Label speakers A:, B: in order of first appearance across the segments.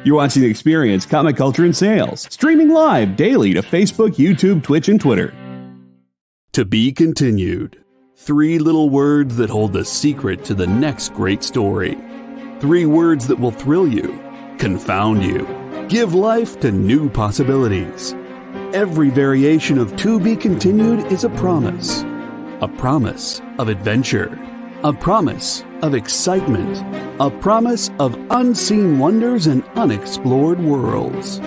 A: You're watching The Experience, Comic Culture and Sales, streaming live daily to Facebook, YouTube, Twitch, and Twitter. To be continued. 3 little words that hold the secret to the next great story. 3 words that will thrill you, confound you, give life to new possibilities. Every variation of To Be Continued is a promise of adventure, a promise of excitement, a promise of unseen wonders and unexplored worlds.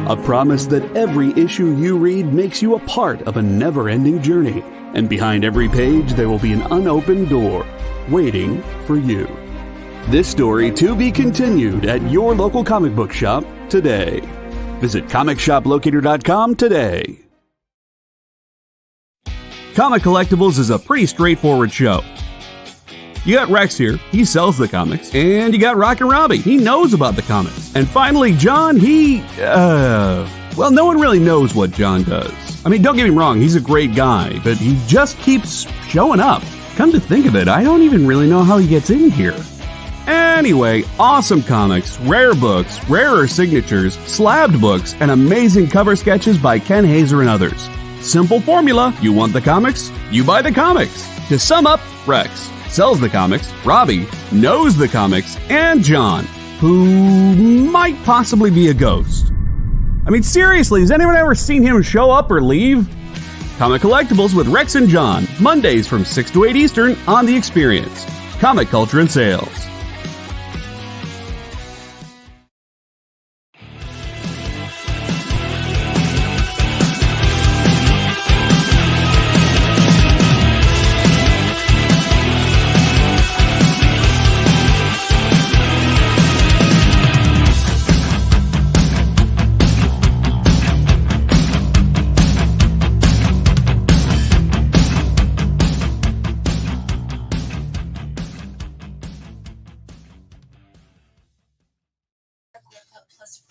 A: A promise that every issue you read makes you a part of a never-ending journey, and behind every page there will be an unopened door waiting for you. This story to be continued at your local comic book shop today. Visit ComicShopLocator.com today. Comic Collectibles is a pretty straightforward show. You got Rex here, he sells the comics, and you got Rockin' Robbie, he knows about the comics. And finally, John, well, no one really knows what John does. I mean, don't get me wrong, he's a great guy, but he just keeps showing up. Come to think of it, I don't even really know how he gets in here. Anyway, awesome comics, rare books, rarer signatures, slabbed books, and amazing cover sketches by Ken Hazer and others. Simple formula, you want the comics, you buy the comics. To sum up, Rex sells the comics, Robbie knows the comics, and John, who might possibly be a ghost. I mean, seriously, has anyone ever seen him show up or leave? Comic Collectibles with Rex and John, Mondays from 6 to 8 Eastern on The Experience. Comic Culture and Sales.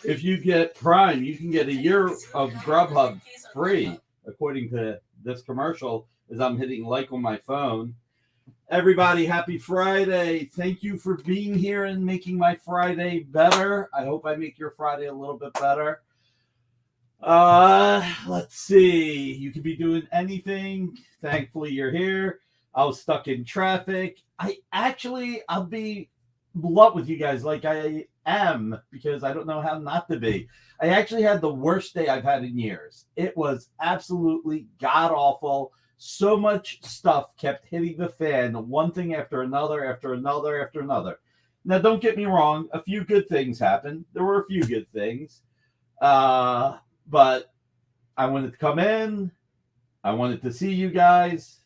B: If you get Prime, you can get a year of Grubhub free, according to this commercial, as I'm hitting like on my phone. Everybody, happy Friday. Thank you for being here and making my Friday better. I hope I make your Friday a little bit better. Let's see. You could be doing anything. Thankfully, you're here. I was stuck in traffic. I'll be blunt with you guys like I am, because I don't know how not to be. I actually had the worst day I've had in years. It was absolutely god-awful. So much stuff kept hitting the fan, one thing after another, after another, after another. Now, don't get me wrong. A few good things happened. There were a few good things. But I wanted to come in. I wanted to see you guys.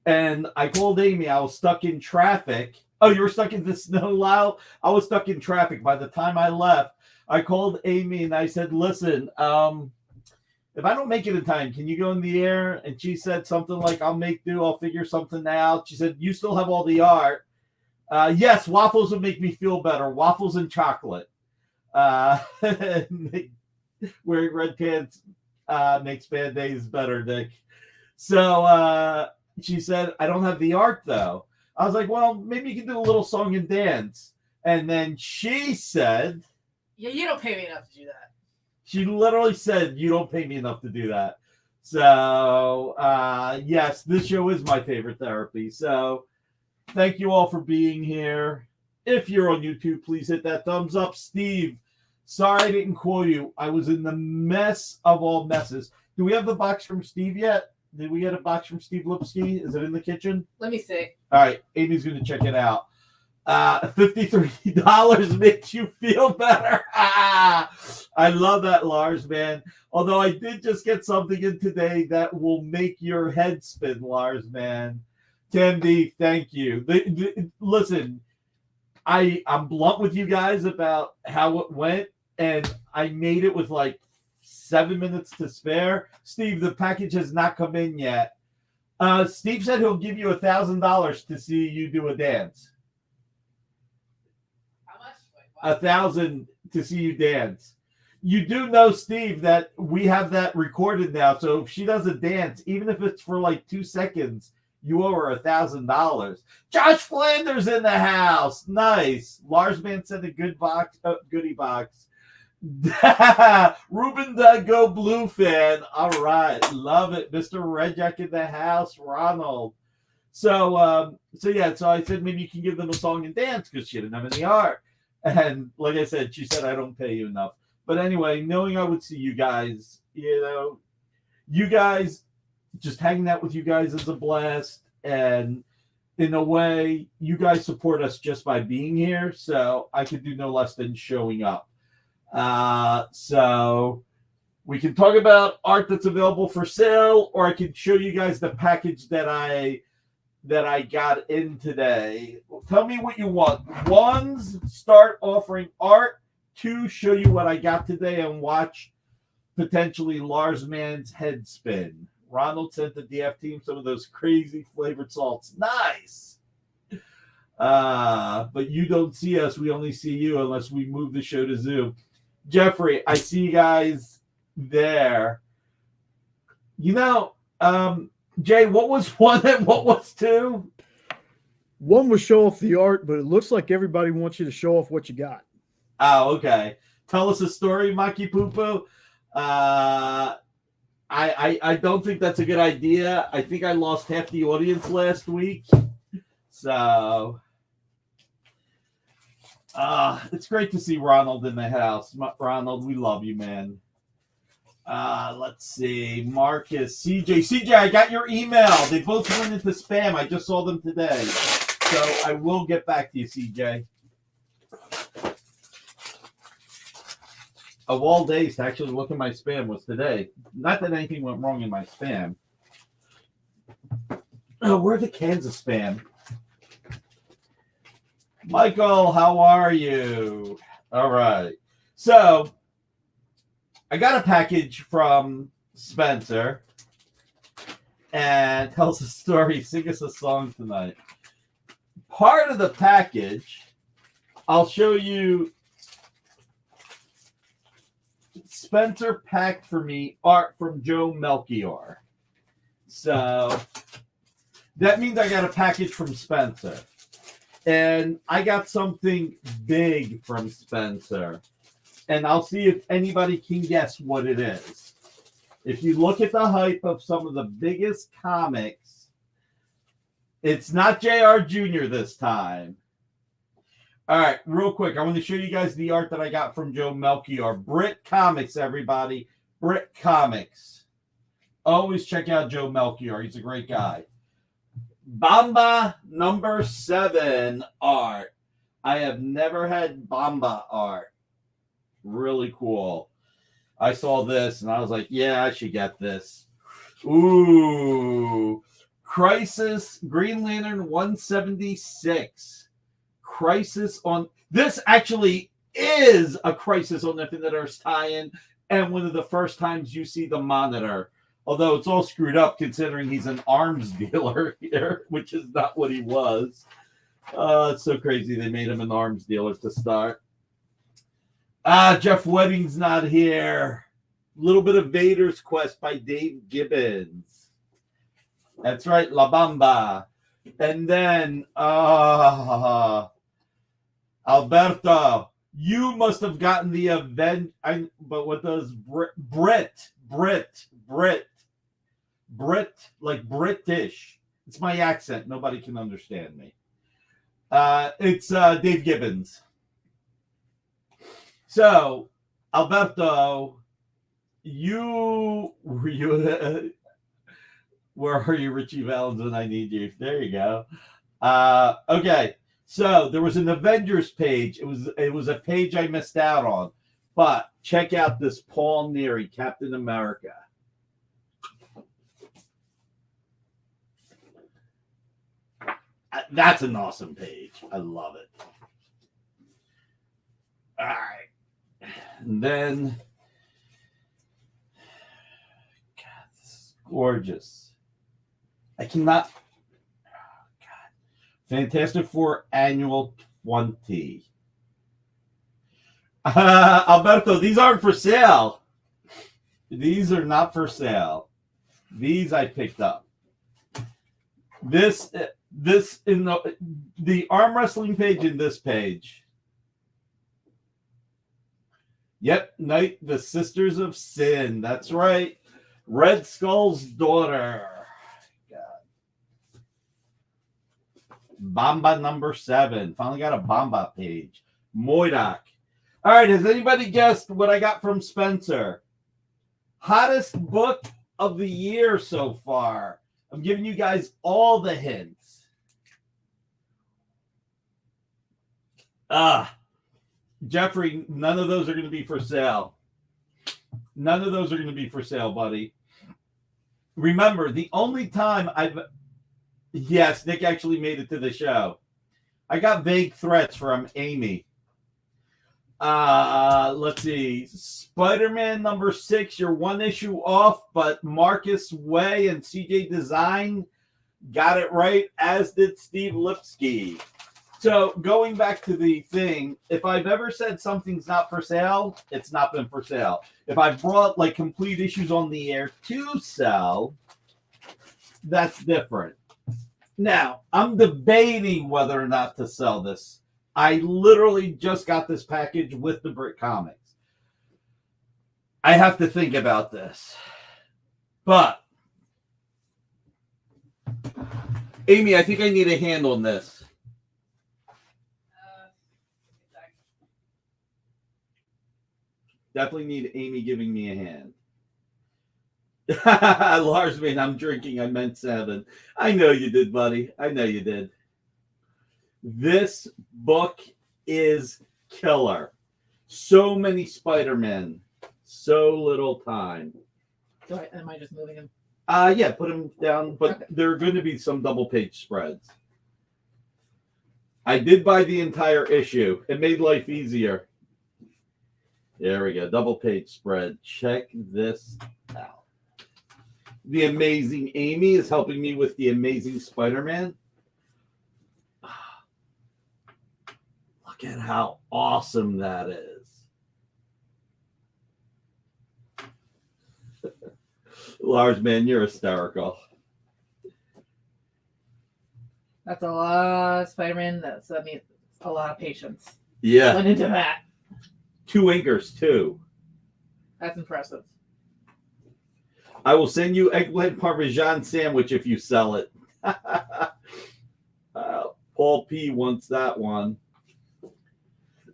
B: And I called Amy. I was stuck in traffic. Oh, you were stuck in the snow, Lyle? I was stuck in traffic. By the time I left, I called Amy and I said, listen, if I don't make it in time, can you go in the air? And she said something like, I'll make do. I'll figure something out. She said, you still have all the art. Yes, waffles would make me feel better. Waffles and chocolate. Wearing red pants makes bad days better, Nick. So she said, I don't have the art, though. I was like, well, maybe you can do a little song and dance. And then she said...
C: Yeah, you don't pay me enough to do that.
B: She literally said, you don't pay me enough to do that. So, yes, this show is my favorite therapy. So, thank you all for being here. If you're on YouTube, please hit that thumbs up. Steve, sorry I didn't call you. I was in the mess of all messes. Do we have the box from Steve yet? Did we get a box from Steve Lipsky? Is it in the kitchen?
C: Let me see.
B: All right, Amy's going to check it out. $53 makes you feel better. I love that, Lars, man. Although I did just get something in today that will make your head spin, Lars, man. Candy, thank you. Listen, I'm blunt with you guys about how it went, and I made it with like 7 minutes to spare. Steve, the package has not come in yet. Steve said he'll give you $1,000 to see you do a dance.
C: How much?
B: $1,000 to see you dance. You do know, Steve, that we have that recorded now. So if she does a dance, even if it's for like 2 seconds, You owe her $1,000. Josh Flanders in the house. Nice. Lars Man sent a goodie box. Ruben the Go Blue fan. All right. Love it. Mr. Redjack in the house. Ronald. So I said maybe you can give them a song and dance because she didn't have any art. And like I said, she said, I don't pay you enough. But anyway, knowing I would see you guys, you guys, just hanging out with you guys is a blast. And in a way, you guys support us just by being here. So I could do no less than showing up. So we can talk about art that's available for sale, or I can show you guys the package that I got in today. Tell me what you want. 1, start offering art. 2, show you what I got today and watch potentially Lars Man's head spin. Ronald sent the DF team some of those crazy flavored salts. Nice. But you don't see us. We only see you unless we move the show to Zoom. Jeffrey, I see you guys there. Jay, what was 1 and what was 2?
D: 1 was show off the art, but it looks like everybody wants you to show off what you got.
B: Oh, okay. Tell us a story, Maki Poo. I don't think that's a good idea. I think I lost half the audience last week. So it's great to see Ronald in the house. Ronald, we love you, man. Let's see. Marcus, CJ, I got your email. They both went into spam. I just saw them today. So I will get back to you, CJ. Of all days to actually look at my spam was today. Not that anything went wrong in my spam. Oh, where are the cans of spam? Michael, how are you? All right. So I got a package from Spencer and tells a story. Sing us a song tonight. Part of the package, I'll show you. Spencer packed for me art from Joe Melchior. So that means I got a package from Spencer. And I got something big from Spencer. And I'll see if anybody can guess what it is. If you look at the hype of some of the biggest comics, it's not JR Jr. this time. All right, real quick, I want to show you guys the art that I got from Joe Melchior. Brit Comics, everybody. Brit Comics. Always check out Joe Melchior. He's a great guy. Bamba number 7 art. I have never had Bamba art. Really cool. I saw this and I was like, yeah, I should get this. Ooh. Crisis Green Lantern 176. Crisis on this actually is a Crisis on Infinite Earths tie-in, and one of the first times you see the Monitor. Although it's all screwed up considering he's an arms dealer here, which is not what he was. It's so crazy they made him an arms dealer to start. Jeff Wedding's not here. A little bit of Vader's Quest by Dave Gibbons. That's right, La Bamba. And then Alberto, you must have gotten the event. But what does Brit, like British. It's my accent. Nobody can understand me. It's Dave Gibbons. So, Alberto, where are you, Richie Valens, when I need you? There you go. Okay. So there was an Avengers page. It was a page I missed out on. But check out this Paul Neary, Captain America. That's an awesome page. I love it. All right. And then, God, this is gorgeous. I cannot. Fantastic Four Annual 20. Alberto, these aren't for sale. These are not for sale. These I picked up. This in the arm wrestling page in this page. Yep, Night, the Sisters of Sin. That's right. Red Skull's daughter. God. Bamba number 7. Finally got a Bamba page. Moidoc. All right, has anybody guessed what I got from Spencer? Hottest book of the year so far. I'm giving you guys all the hints. Jeffrey, none of those are going to be for sale. None of those are going to be for sale, buddy. Remember, the only time yes, Nick actually made it to the show. I got vague threats from Amy. Let's see. Spider-Man number 6, you're 1 issue off, but Marcus Way and CJ Design got it right, as did Steve Lipsky. So going back to the thing, if I've ever said something's not for sale, it's not been for sale. If I've brought like complete issues on the air to sell, that's different. Now, I'm debating whether or not to sell this. I literally just got this package with the Brit Comics. I have to think about this. But, Amy, I think I need a hand on this. Definitely need Amy giving me a hand. Lars, man, I'm drinking. I meant 7. I know you did, buddy. I know you did. This book is killer. So many Spider-Men. So little time.
C: So am I just moving him?
B: Yeah, put them down. But
C: okay.
B: There are going to be some double-page spreads. I did buy the entire issue. It made life easier. There we go. Double page spread. Check this out. The amazing Amy is helping me with the amazing Spider-Man. Look at how awesome that is. Lars, man, you're hysterical.
C: That's a lot of Spider-Man. That means a lot of patience.
B: Yeah.
C: Went into that.
B: 2 inkers, too.
C: That's impressive.
B: I will send you eggplant parmesan sandwich if you sell it. Paul P wants that one.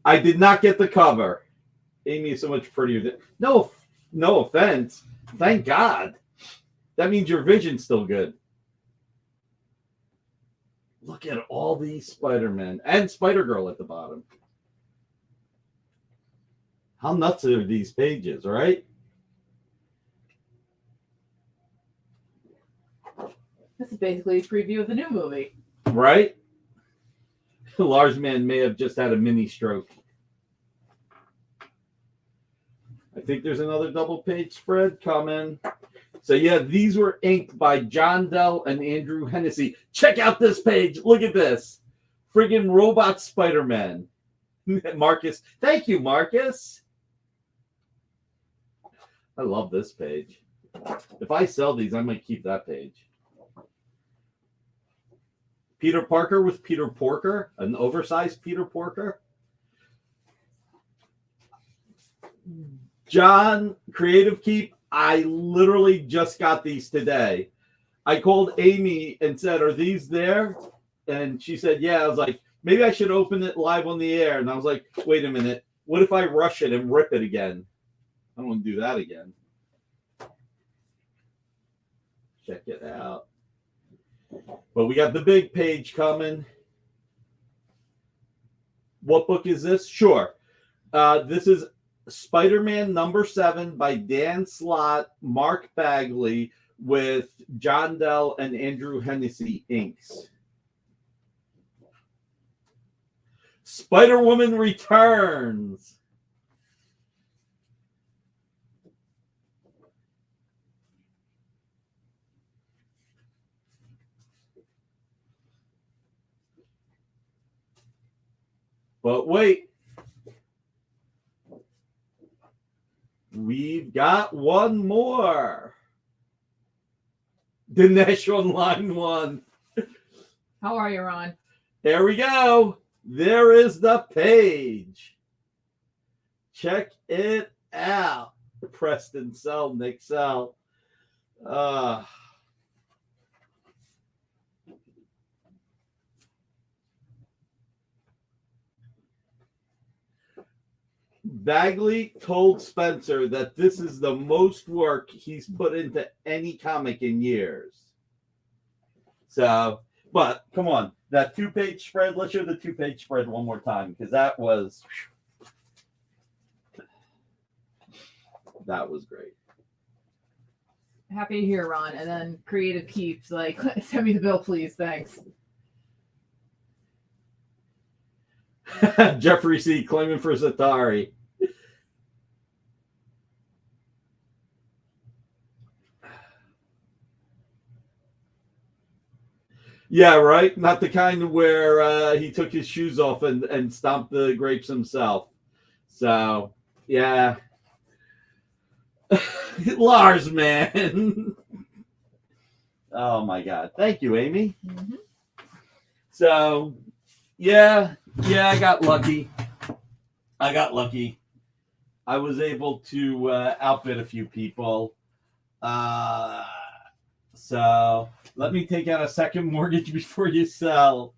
B: I did not get the cover. Amy is so much prettier than... No offense. Thank God. That means your vision's still good. Look at all these Spider-Men and Spider-Girl at the bottom. How nuts are these pages, right?
C: This is basically a preview of the new movie.
B: Right? Lars man may have just had a mini stroke. I think there's another double page spread coming. So yeah, these were inked by John Dell and Andrew Hennessy. Check out this page. Look at this. Friggin' robot Spider-Man. Marcus. Thank you, Marcus. I love this page. If I sell these, I might keep that page. Peter Parker with Peter Porker, an oversized Peter Porker. John, Creative Keep, I literally just got these today. I called Amy and said, are these there? And she said, yeah. I was like, maybe I should open it live on the air. And I was like, wait a minute. What if I rush it and rip it again? I don't want to do that again. Check it out. But we got the big page coming. What book is this? Sure. This is Spider-Man number 7 by Dan Slott, Mark Bagley, with John Dell and Andrew Hennessy inks. Spider-Woman returns. But wait, we've got one more. Dinesh on line 1.
C: How are you, Ron?
B: Here we go. There is the page. Check it out. Preston Sell, Nick Sell. Bagley told Spencer that this is the most work he's put into any comic in years. So, but come on, that 2-page spread. Let's show the 2-page spread one more time because that was great.
C: Happy to hear, Ron. And then Creative Keeps like, send me the bill, please. Thanks.
B: Jeffrey C. claiming for Zatari. Yeah, right. Not the kind where he took his shoes off and stomped the grapes himself. So, yeah. Lars, man. Oh, my God. Thank you, Amy.
C: Mm-hmm.
B: So, yeah, I got lucky. I was able to outbid a few people. So let me take out a second mortgage before you sell.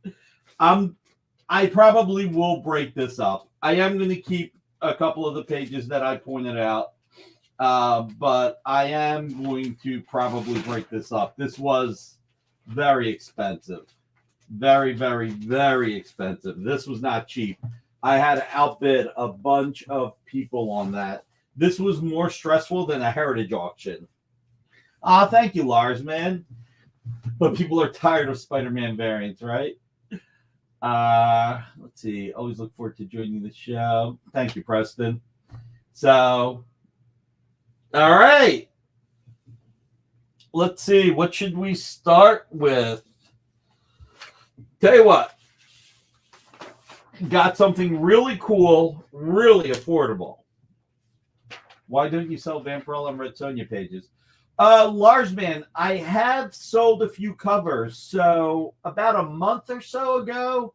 B: I probably will break this up. I am going to keep a couple of the pages that I pointed out. But I am going to probably break this up. This was very expensive. Very, very, very expensive. This was not cheap. I had to outbid a bunch of people on that. This was more stressful than a heritage auction. Thank you, Lars, man. But people are tired of Spider-Man variants, right? Let's see. Always look forward to joining the show. Thank you, Preston. So, all right. Let's see. What should we start with? Tell you what. Got something really cool, really affordable. Why don't you sell Vampirella and Red Sonja pages? Lars, man, I have sold a few covers. So about a month or so ago,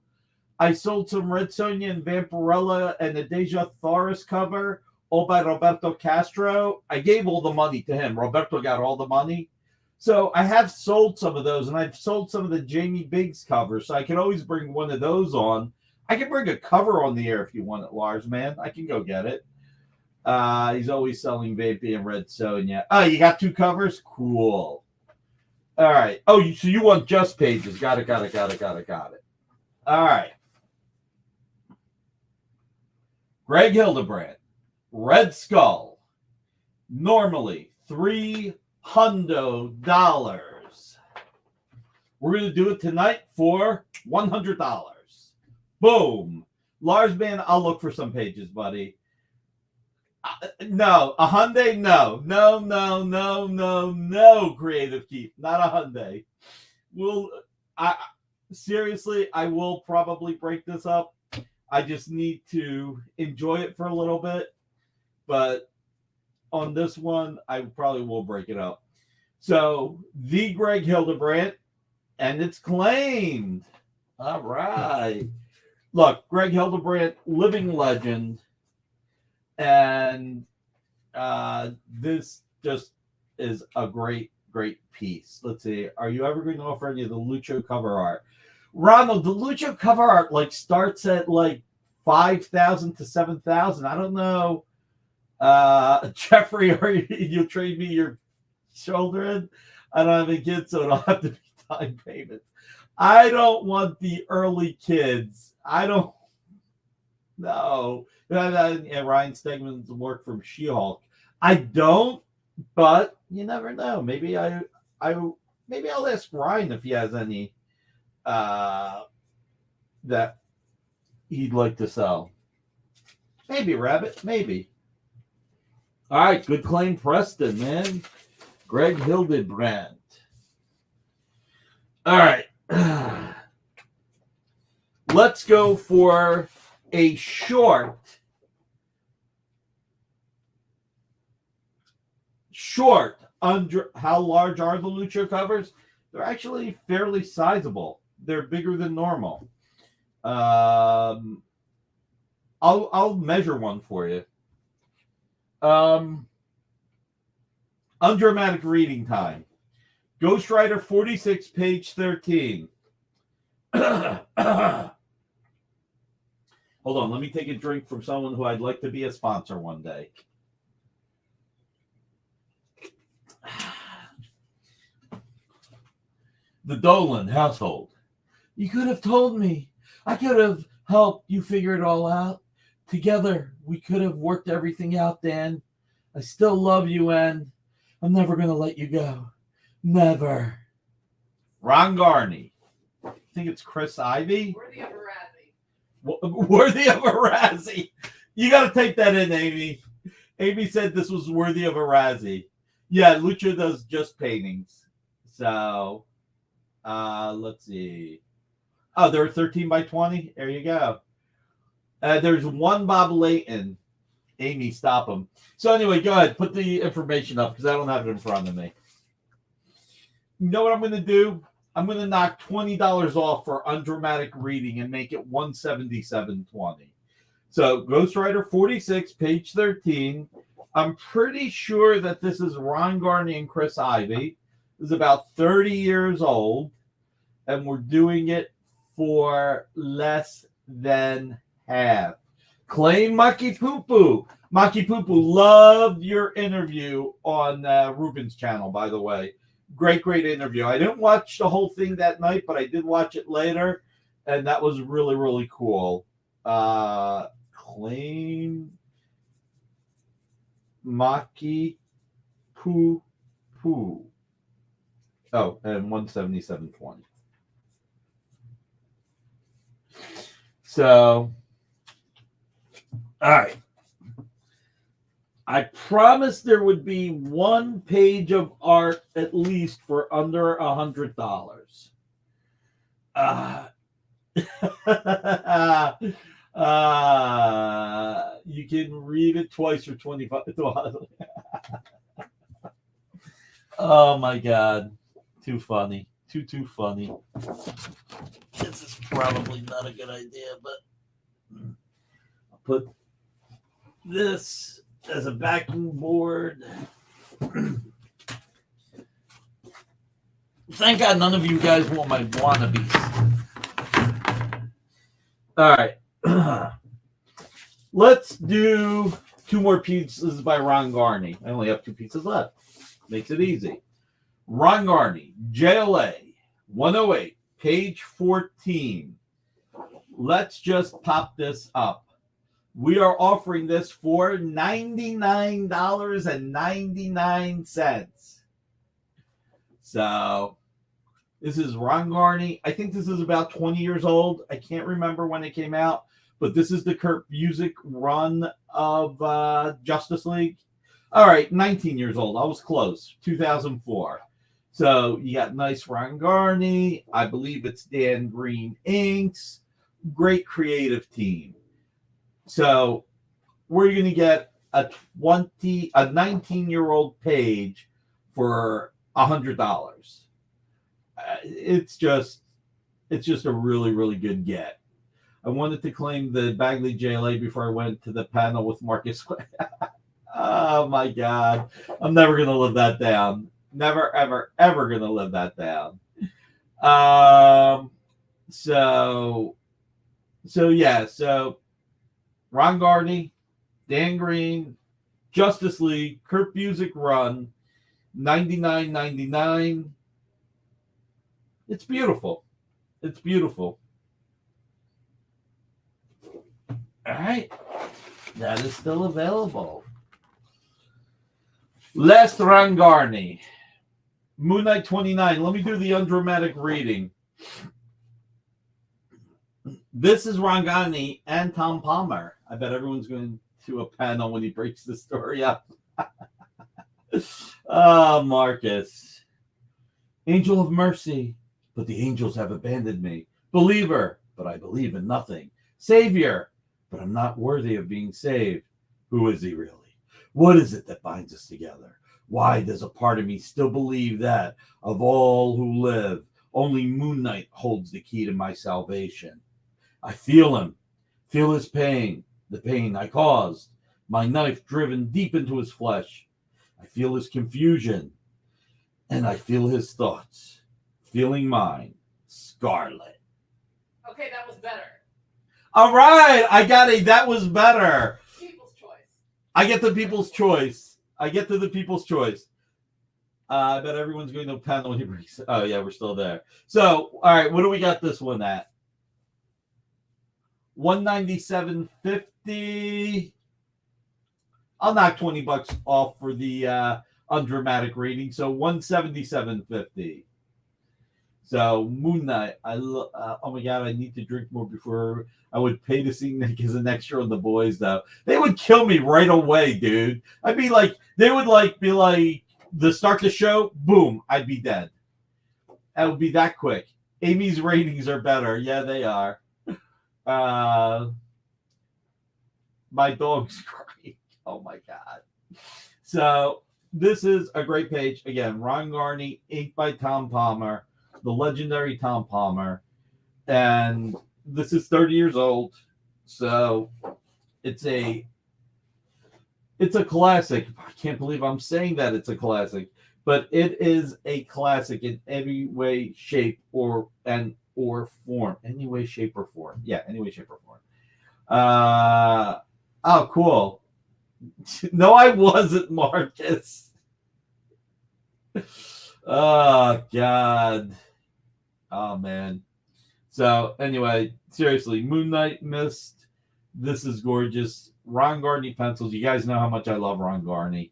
B: I sold some Red Sonja and Vampirella and the Deja Thoris cover, all by Roberto Castro. I gave all the money to him. Roberto got all the money. So I have sold some of those, and I've sold some of the Jamie Biggs covers. So I can always bring one of those on. I can bring a cover on the air if you want it, Lars, man. I can go get it. He's always selling Vampy and Red Sonja. Oh, you got 2 covers? Cool. All right. Oh, so you want just pages. Got it. All right. Greg Hildebrand. Red Skull. Normally $300. We're going to do it tonight for $100. Boom. Lars, man, I'll look for some pages, buddy. No, a Hyundai, no, Creative Keep, not a Hyundai. Seriously, I will probably break this up. I just need to enjoy it for a little bit. But on this one, I probably will break it up. So, the Greg Hildebrand, and it's claimed. All right. Look, Greg Hildebrand, living legend. And this just is a great piece. Let's see. Are you ever going to offer any of the Lucho cover art? Ronald, the Lucho cover art starts at 5,000 to 7,000. I don't know. Jeffrey, you'll trade me your children? I don't have any kids, so it'll have to be time payments. I don't want the early kids. I don't know. Ryan Stegman's work from She-Hulk. I don't, but you never know. Maybe I'll ask Ryan if he has any that he'd like to sell. Maybe, Rabbit. Maybe. All right, good claim, Preston, man. Greg Hildebrand. All right. Let's go for a short. How large are the Lucho covers? They're actually fairly sizable. They're bigger than normal. I'll measure one for you. Undramatic reading time. Ghost Rider 46, page 13. Hold on, let me take a drink from someone who I'd like to be a sponsor one day. The Dolan household. You could have told me. I could have helped you figure it all out. Together, we could have worked everything out, Dan. I still love you, and I'm never going to let you go. Never. Ron Garney. I think it's Chris Ivy.
C: Worthy of a Razzie.
B: Worthy of a Razzie. You got to take that in, Amy. Amy said this was worthy of a Razzie. Yeah, Lucha does just paintings. So, let's see. Oh, they're 13 by 20. There you go. There's one Bob Layton. Amy, stop him. So anyway, go ahead. Put the information up because I don't have it in front of me. You know what I'm going to do? I'm going to knock $20 off for undramatic reading and make it $177.20. So Ghost Rider 46, page 13. I'm pretty sure that this is Ron Garney and Chris Ivy. This is about 30 years old, and we're doing it for less than half. Claim Maki Poo Poo. Maki Poo Poo, loved your interview on Ruben's channel, by the way. Great interview. I didn't watch the whole thing that night, but I did watch it later, and that was really, really cool. Claim Maki Poo Poo. Oh, and 177.20. So, all right. I promised there would be one page of art at least for under $100. You can read it twice for $25. Oh my God. Too funny. Too funny. This is probably not a good idea, but I'll put this as a backing board. Thank God none of you guys want my wannabes. All right. Let's do 2 more pieces by Ron Garney. I only have 2 pieces left. Makes it easy. Ron Garney, JLA 108, page 14. Let's just pop this up. We are offering this for $99.99. So this is Ron Garney. I think this is about 20 years old. I can't remember when it came out, but this is the Kurt Busiek run of Justice League. All right, 19 years old. I was close. 2004. So you got nice Ron Garney. I believe it's Dan Green inks. Great creative team. So we're going to get a 19-year-old page for $100. It's just a really, really good get. I wanted to claim the Bagley JLA before I went to the panel with Marcus. Oh my God. I'm never going to live that down. Never, ever, ever going to live that down. So Ron Garney, Dan Green, Justice League, Kurt Busiek run, $99.99. It's beautiful. It's beautiful. All right. That is still available. Last Ron Garney. Moon Knight 29. Let me do the undramatic reading. This is Ron Garney and Tom Palmer. I bet everyone's going to a panel when he breaks the story up. Oh, Marcus. Angel of mercy, but the angels have abandoned me. Believer, but I believe in nothing. Savior, but I'm not worthy of being saved. Who is he really? What is it that binds us together? Why does a part of me still believe that of all who live, Only Moon Knight holds the key to my salvation. I feel him, feel his pain, the pain I caused, my knife driven deep into his flesh. I feel his confusion, and I feel his thoughts, feeling mine, Scarlet.
C: Okay, that was better.
B: All right, I got a that was better.
C: People's choice.
B: I get the people's choice. I get to the people's choice. I bet everyone's going to pound when he breaks. Oh, yeah, we're still there. So, all right, what do we got this one at? 197.50. I'll knock $20 off for the undramatic rating. So 177.50. So Moon Knight. Oh my God, I need to drink more before I would pay to see Nick as an extra on The Boys. Though they would kill me right away, dude. I'd be like, they would be like the start the show, boom, I'd be dead. That would be that quick. Amy's ratings are better. Yeah, they are. My dog's crying. Oh my God. So this is a great page. Again, Ron Garney, inked by Tom Palmer, the legendary Tom Palmer. And this is 30 years old. So it's a classic. I can't believe I'm saying that it's a classic, but it is a classic in any way, shape, or form. Any way, shape, or form. Yeah, any way, shape, or form. Oh, cool. No, I wasn't, Marcus. Oh, God. Oh, man. So, anyway, seriously, Moon Knight missed. This is gorgeous. Ron Garney pencils. You guys know how much I love Ron Garney.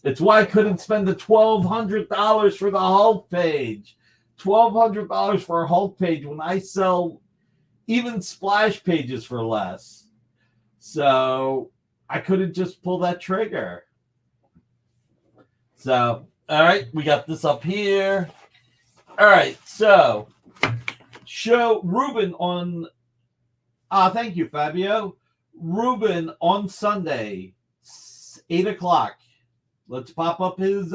B: It's why I couldn't spend the $1,200 for the Hulk page. $1,200 for a Hulk page when I sell even splash pages for less. So I couldn't just pull that trigger. So, all right, we got this up here. All right, so show Ruben on. Thank you, Fabio. Ruben on Sunday, 8:00. Let's pop up his.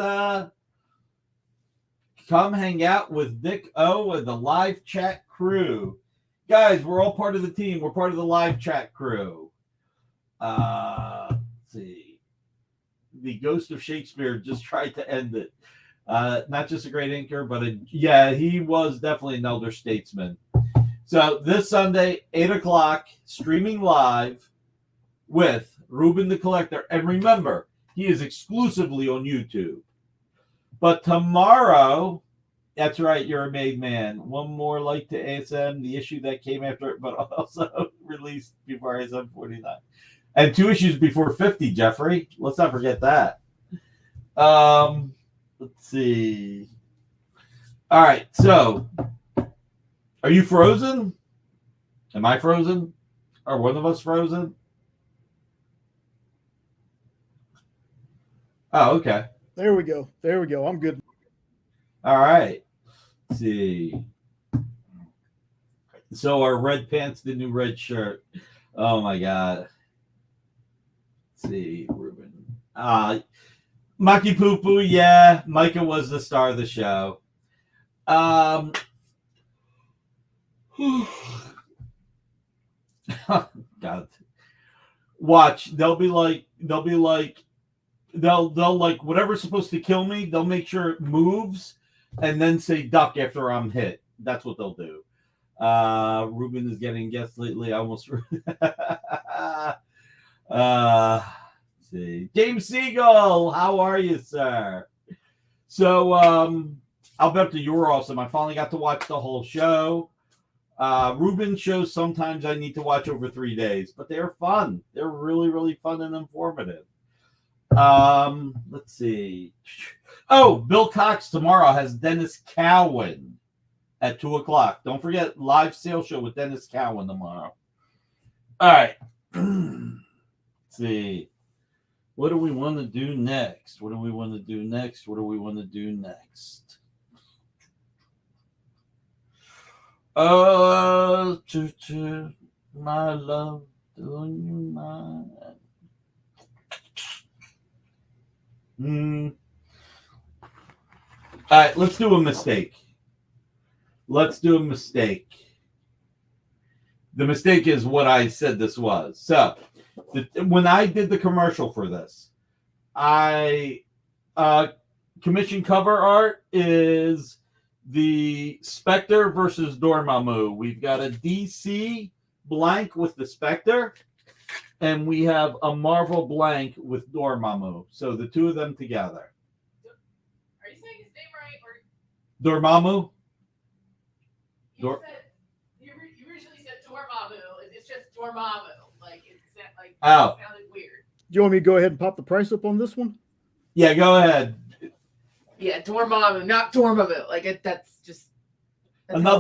B: Come hang out with Nick O and the live chat crew. Guys, we're all part of the team. We're part of the live chat crew. Let's see. The Ghost of Shakespeare just tried to end it. Not just a great inker, but he was definitely an elder statesman. So this Sunday, 8:00, streaming live with Ruben the Collector. And remember, he is exclusively on YouTube. But tomorrow, that's right, you're a made man. One more like to ASM, the issue that came after it, but also released before ASM 49. And 2 issues before 50, Jeffrey. Let's not forget that. Let's see. All right, so are you frozen? Am I frozen? Are one of us frozen? Oh, okay.
D: There we go. There we go. I'm good.
B: All right. Let's see. So are red pants the new red shirt? Oh my God. Let's see, Ruben. Maki Poo Poo, yeah. Micah was the star of the show. God. Watch. They'll like whatever's supposed to kill me, they'll make sure it moves and then say duck after I'm hit. That's what they'll do. Ruben is getting guests lately. I almost let's see. James Siegel, how are you, sir? So Alberto, you were awesome. I finally got to watch the whole show. Ruben shows sometimes I need to watch over 3 days, but they're fun. They're really, really fun and informative. Let's see. Oh, Bill Cox tomorrow has Dennis Cowan at 2:00. Don't forget, live sale show with Dennis Cowan tomorrow. All right. Let's see. What do we want to do next? What do we want to do next? My love, doing you mine. All right, let's do a mistake. let's do a mistake. The mistake is what I said this was. So, when I did the commercial for this, I commission cover art is the Spectre versus Dormammu. We've got a DC blank with the Spectre, and we have a Marvel blank with Dormammu. So the two of them together.
C: Are you saying his name right or
B: Dormammu?
C: you originally said Dormammu? It's just Dormammu. Like it sounded weird.
D: Do you want me to go ahead and pop the price up on this one?
B: Yeah, go ahead.
C: Yeah, Dormammu, not Dormammu. That's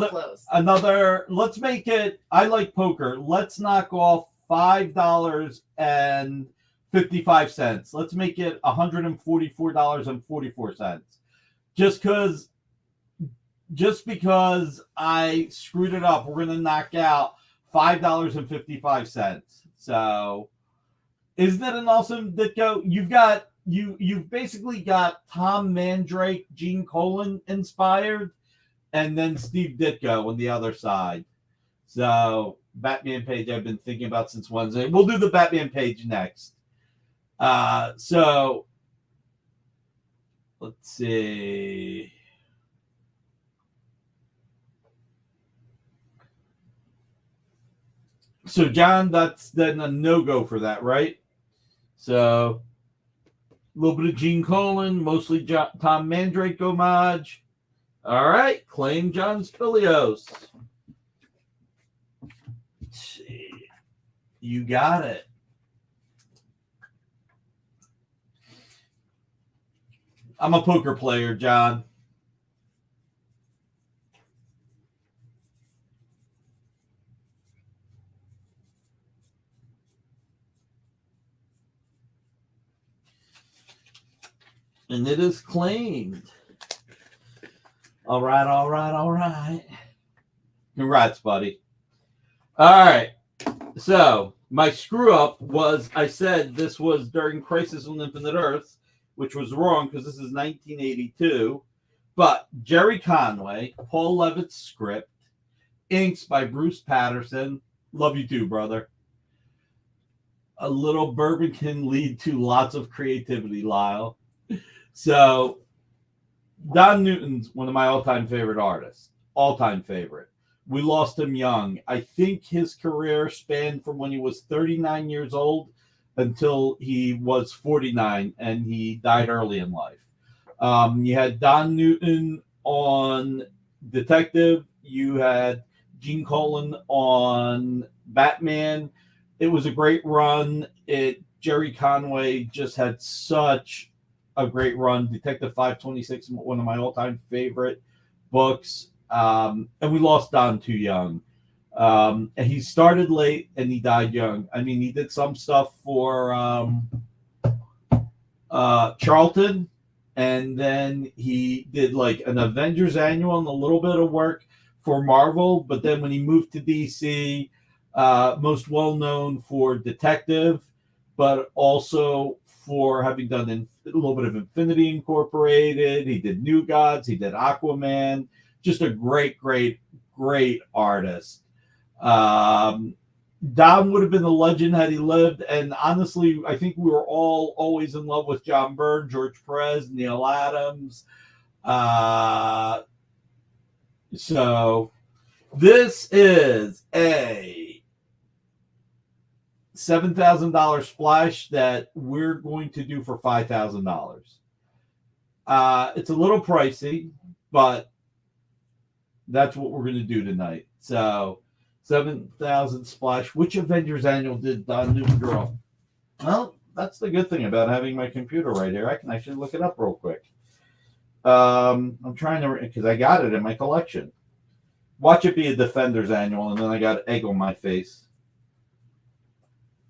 C: close.
B: Another. Let's make it. I like poker. Let's knock off $5.55. Let's make it $144.44. Just because I screwed it up, we're gonna knock out $5.55. So, isn't that an awesome Ditko? You've basically got Tom Mandrake, Gene Colan inspired, and then Steve Ditko on the other side. So Batman page I've been thinking about since Wednesday. We'll do the Batman page next. So let's see. So John, that's then a no-go for that, right? So a little bit of Gene Colan, mostly Tom Mandrake homage. All right, claim John Spilios. Let's see. You got it. I'm a poker player, John. And it is claimed. All right. Congrats, buddy. All right. So my screw up was I said this was during Crisis on Infinite Earths, which was wrong because this is 1982. But Jerry Conway, Paul Levitt's script, inks by Bruce Patterson. Love you too, brother. A little bourbon can lead to lots of creativity, Lyle. So Don Newton's one of my all-time favorite artists. All-time favorite. We lost him young. I think his career spanned from when he was 39 years old until he was 49, and he died early in life. You had Don Newton on Detective. You had Gene Colan on Batman. It was a great run. Jerry Conway just had such a great run. Detective 526, one of my all-time favorite books. And we lost Don too young. And he started late and he died young. I mean, he did some stuff for Charlton, and then he did like an Avengers annual and a little bit of work for Marvel. But then when he moved to DC, most well known for Detective, but also for having done a little bit of Infinity Incorporated. He did New Gods. He did Aquaman. Just a great artist. Don would have been a legend had he lived. And honestly, I think we were all always in love with John Byrne, George Perez, Neil Adams. So this is a $7,000 splash that we're going to do for $5,000. It's a little pricey, but that's what we're going to do tonight. So 7,000 splash. Which Avengers annual did Don Newton draw? Well, that's the good thing about having my computer right here. I can actually look it up real quick. I'm trying to, because I got it in my collection. Watch it be a Defenders annual, and then I got egg on my face.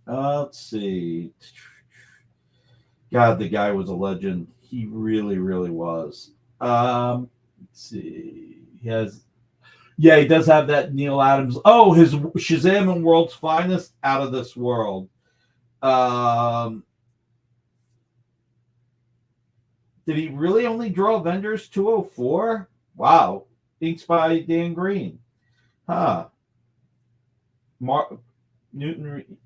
B: Let's see. God, the guy was a legend. He really was. Let's see. He does have that Neil Adams. Oh, his Shazam and World's Finest, out of this world. Did he really only draw Avengers 204? Wow. Inks by Dan Green. Huh. Newton.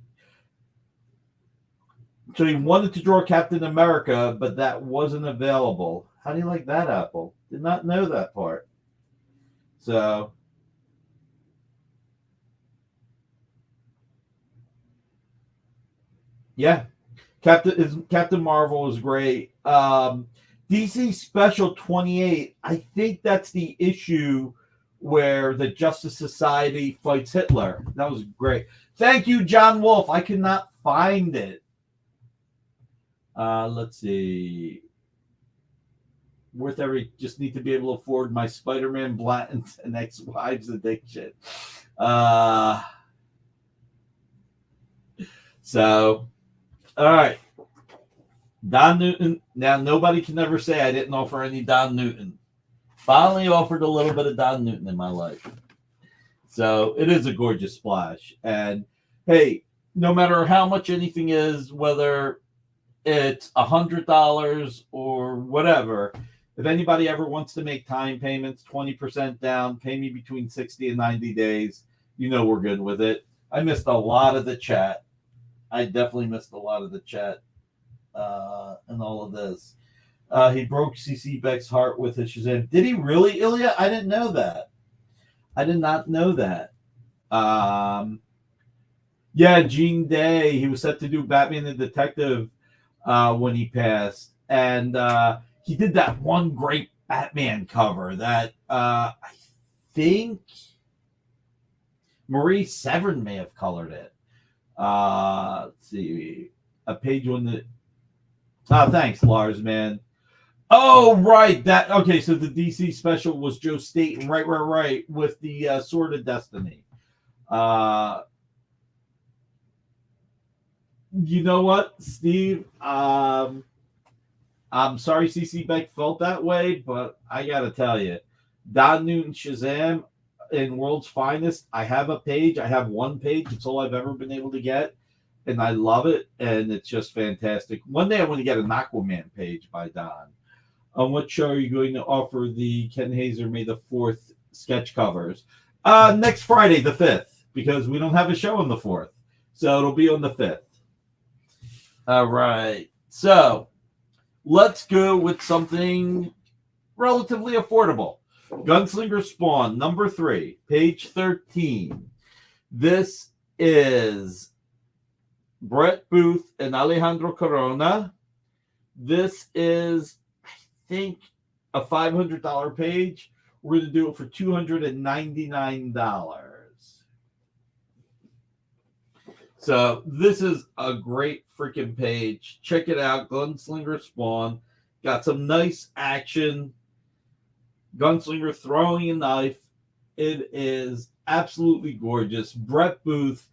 B: So he wanted to draw Captain America, but that wasn't available. How do you like that, Apple? Did not know that part. So, yeah, Captain Marvel is great. DC Special 28. I think that's the issue where the Justice Society fights Hitler. That was great. Thank you, John Wolf. I could not find it. Let's see. Just need to be able to afford my Spider-Man Blanton's and ex-wives addiction. So, all right. Don Newton. Now, nobody can ever say I didn't offer any Don Newton. Finally offered a little bit of Don Newton in my life. So, it is a gorgeous splash. And, hey, no matter how much anything is, whether it's $100 or whatever, if anybody ever wants to make time payments, 20% down, pay me between 60 and 90 days, you know we're good with it. I missed a lot of the chat. I definitely missed a lot of the chat and all of this. He broke CC Beck's heart with his Shazam. Did he really, Ilya? I didn't know that. I did not know that. Yeah, Gene Day. He was set to do Batman the Detective when he passed. And he did that one great Batman cover that I think Marie Severin may have colored it. Let's see. A page on the... thanks, Lars, man. Oh, right. Okay, so the DC special was Joe Staton. Right. With the Sword of Destiny. You know what, Steve? I'm sorry CC Beck felt that way, but I got to tell you, Don Newton Shazam in World's Finest, I have a page. I have one page. It's all I've ever been able to get, and I love it, and it's just fantastic. One day I want to get an Aquaman page by Don. On what show are you going to offer the Ken Hazer May the 4th sketch covers? Next Friday, the 5th, because we don't have a show on the 4th. So it'll be on the 5th. All right. So let's go with something relatively affordable. Gunslinger Spawn, number 3, page 13. This is Brett Booth and Alejandro Corona. This is, I think, a $500 page. We're going to do it for $299. So this is a great freaking page. Check it out. Gunslinger Spawn. Got some nice action. Gunslinger throwing a knife. It is absolutely gorgeous. Brett Booth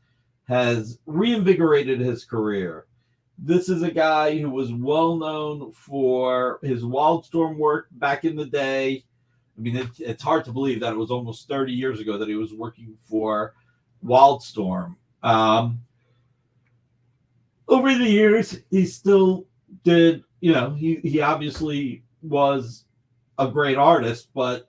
B: has reinvigorated his career. This is a guy who was well known for his Wildstorm work back in the day. I mean, it's hard to believe that it was almost 30 years ago that he was working for Wildstorm. Over the years, he still did, he obviously was a great artist, but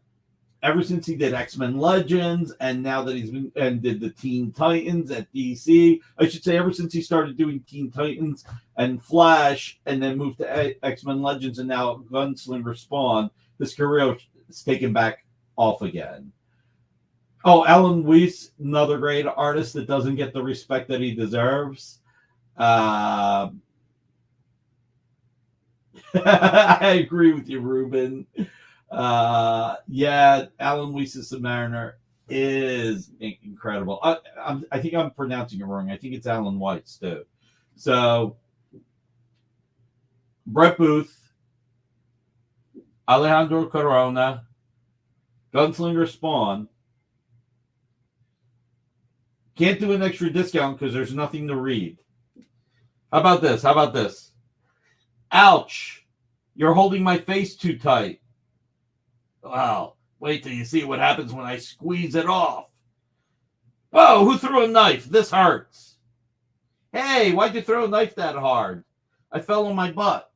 B: ever since he did X-Men Legends, and now that he's been and did the Teen Titans at DC, I should say ever since he started doing Teen Titans and Flash, and then moved to X-Men Legends, and now Gunslinger Spawn, his career is taken back off again. Oh, Alan Weiss, another great artist that doesn't get the respect that he deserves. I agree with you, Ruben. Yeah, Alan Weiss's Submariner is incredible. I think I'm pronouncing it wrong. I think it's Alan Weiss too. So Brett Booth, Alejandro Corona, Gunslinger Spawn. Can't do an extra discount because there's nothing to read. How about this? Ouch! You're holding my face too tight. Well, wait till you see what happens when I squeeze it off. Whoa, who threw a knife? This hurts. Hey, why'd you throw a knife that hard? I fell on my butt.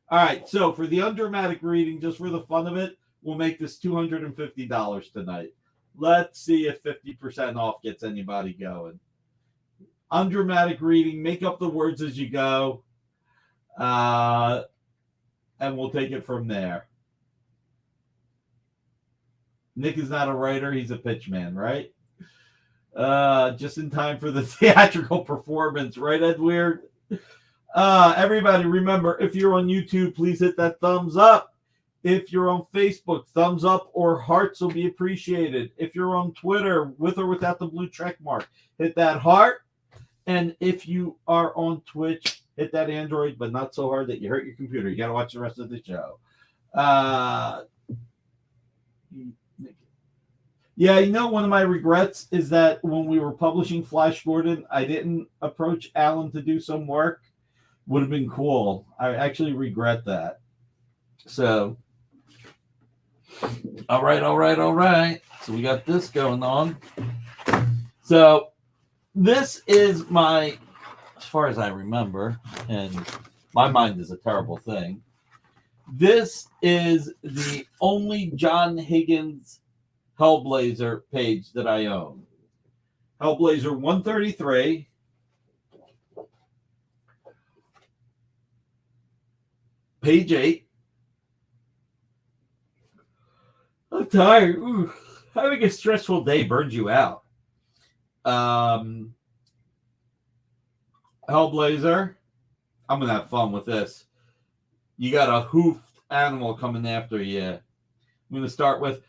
B: All right, so for the undramatic reading, just for the fun of it, we'll make this $250 tonight. Let's see if 50% off gets anybody going. Undramatic reading, make up the words as you go, and we'll take it from there. Nick is not a writer, he's a pitchman, right? Just in time for the theatrical performance, right, Edward? Everybody, remember, if you're on YouTube, please hit that thumbs up. If you're on Facebook, thumbs up or hearts will be appreciated. If you're on Twitter, with or without the blue check mark, hit that heart. And if you are on Twitch, hit that Android, but not so hard that you hurt your computer. You got to watch the rest of the show. Yeah, you know, one of my regrets is that when we were publishing Flash Gordon, I didn't approach Alan to do some work. Would have been cool. I actually regret that. So, all right. So we got this going on. So this is my, as far as I remember, and my mind is a terrible thing, this is the only John Higgins Hellblazer page that I own. Hellblazer 133. Page 8. I'm tired. Ooh, having a stressful day burns you out. Hellblazer. I'm going to have fun with this. You got a hoofed animal coming after you. I'm going to start with,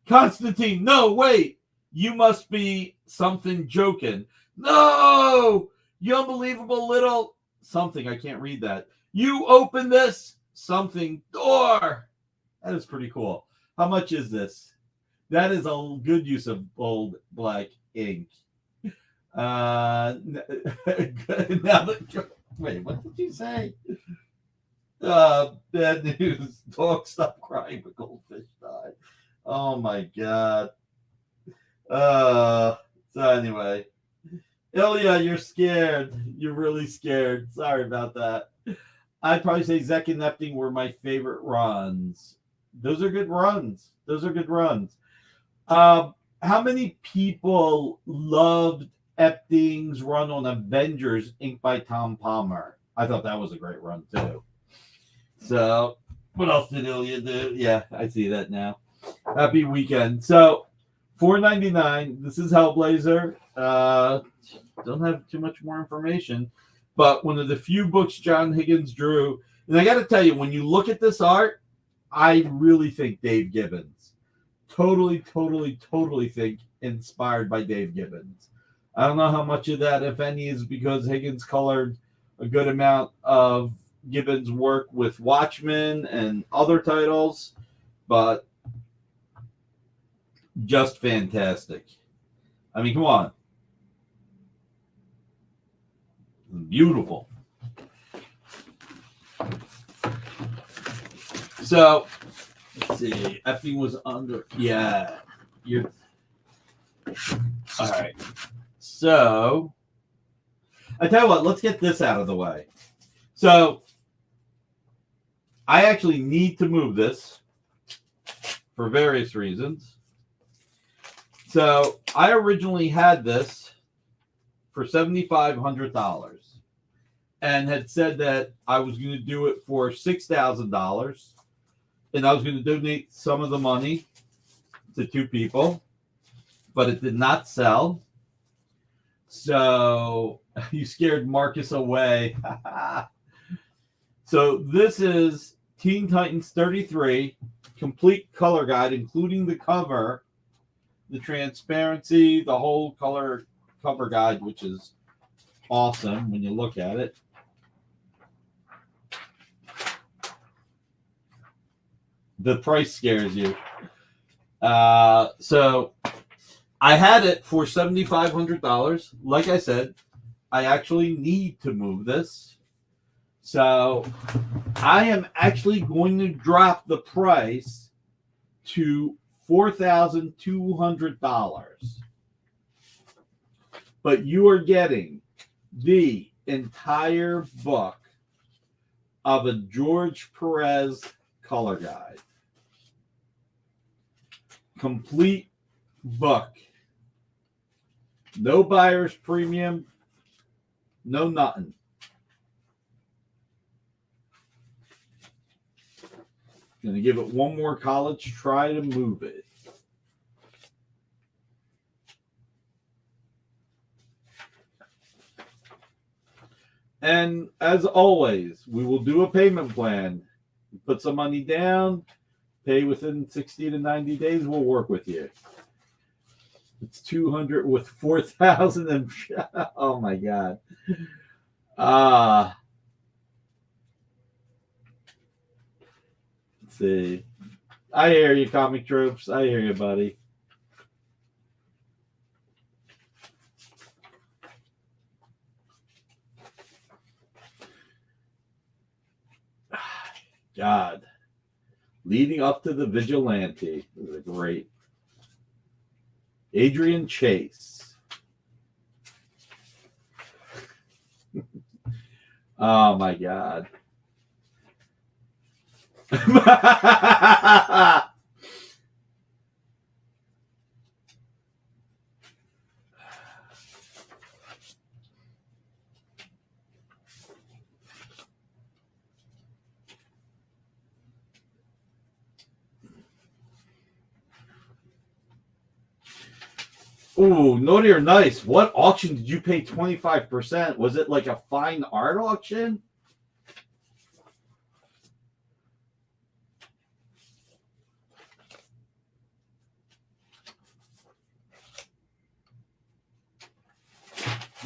B: Constantine, no, wait. You must be something joking. No! You unbelievable little something. I can't read that. You open this something door. That is pretty cool. How much is this? That is a good use of bold black ink. Now wait, what did you say? Bad news. Dog stopped crying, but goldfish died. Oh my god. So anyway. Ilya, you're scared. You're really scared. Sorry about that. I'd probably say Zek and Neptune were my favorite runs. Those are good runs. How many people loved Epting's run on Avengers, inked by Tom Palmer? I thought that was a great run, too. So, what else did Ilya do? Yeah, I see that now. Happy weekend. So, $4.99. This is Hellblazer. Don't have too much more information, but one of the few books John Higgins drew. And I got to tell you, when you look at this art, I really think Dave Gibbons. Totally think inspired by Dave Gibbons. I don't know how much of that, if any, is because Higgins colored a good amount of Gibbons' work with Watchmen and other titles, but just fantastic. I mean, come on. Beautiful. So, let's see. Effing was under. Yeah. You're. All right. So, I tell you what, let's get this out of the way. So, I actually need to move this for various reasons. So, I originally had this for $7,500 and had said that I was going to do it for $6,000 and I was going to donate some of the money to two people, but it did not sell. So you scared Marcus away. So this is Teen Titans 33, complete color guide, including the cover, the transparency, the whole color cover guide, which is awesome when you look at it. The price scares you. So I had it for $7,500. Like I said, I actually need to move this. So I am actually going to drop the price to $4,200. But you are getting the entire book of a George Perez color guide. Complete book. No buyer's premium. No nothing. Gonna give it one more college try to move it. And as always, we will do a payment plan. Put some money down, pay within 60 to 90 days, we'll work with you. It's 200 with 4,000 and oh my God. Let's see. I hear you, Comic Tropes. I hear you, buddy. God. Leading up to the Vigilante. This is great. Adrian Chase. Oh my God. Ooh, naughty or nice. What auction did you pay 25%? Was it like a fine art auction?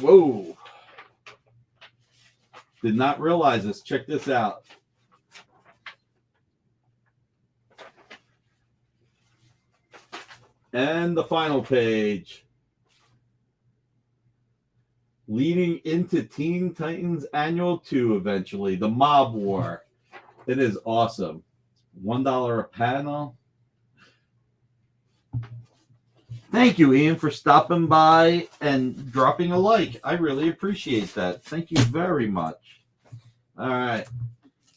B: Whoa. Did not realize this. Check this out. And the final page. Leading into Teen Titans Annual 2 eventually. The Mob War. It is awesome. $1 a panel. Thank you, Ian, for stopping by and dropping a like. I really appreciate that. Thank you very much. All right.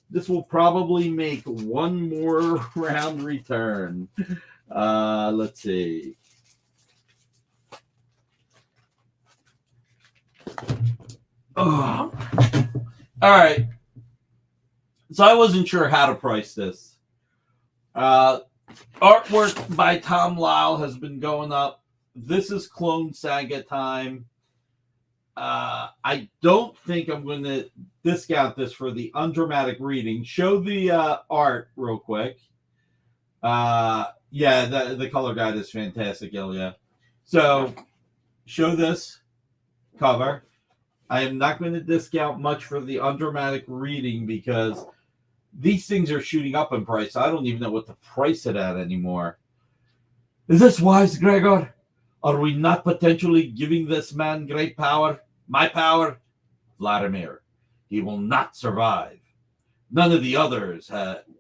B: This will probably make one more round return. Let's see. Oh. All right. So I wasn't sure how to price this. Artwork by Tom Lyle has been going up. This is Clone Saga time. I don't think I'm going to discount this for the undramatic reading. Show the art real quick. Yeah, the color guide is fantastic, Ilya. So, show this cover. I am not going to discount much for the undramatic reading because these things are shooting up in price. I don't even know what to price it at anymore. Is this wise, Gregor? Are we not potentially giving this man great power? My power? Vladimir. He will not survive. None of the others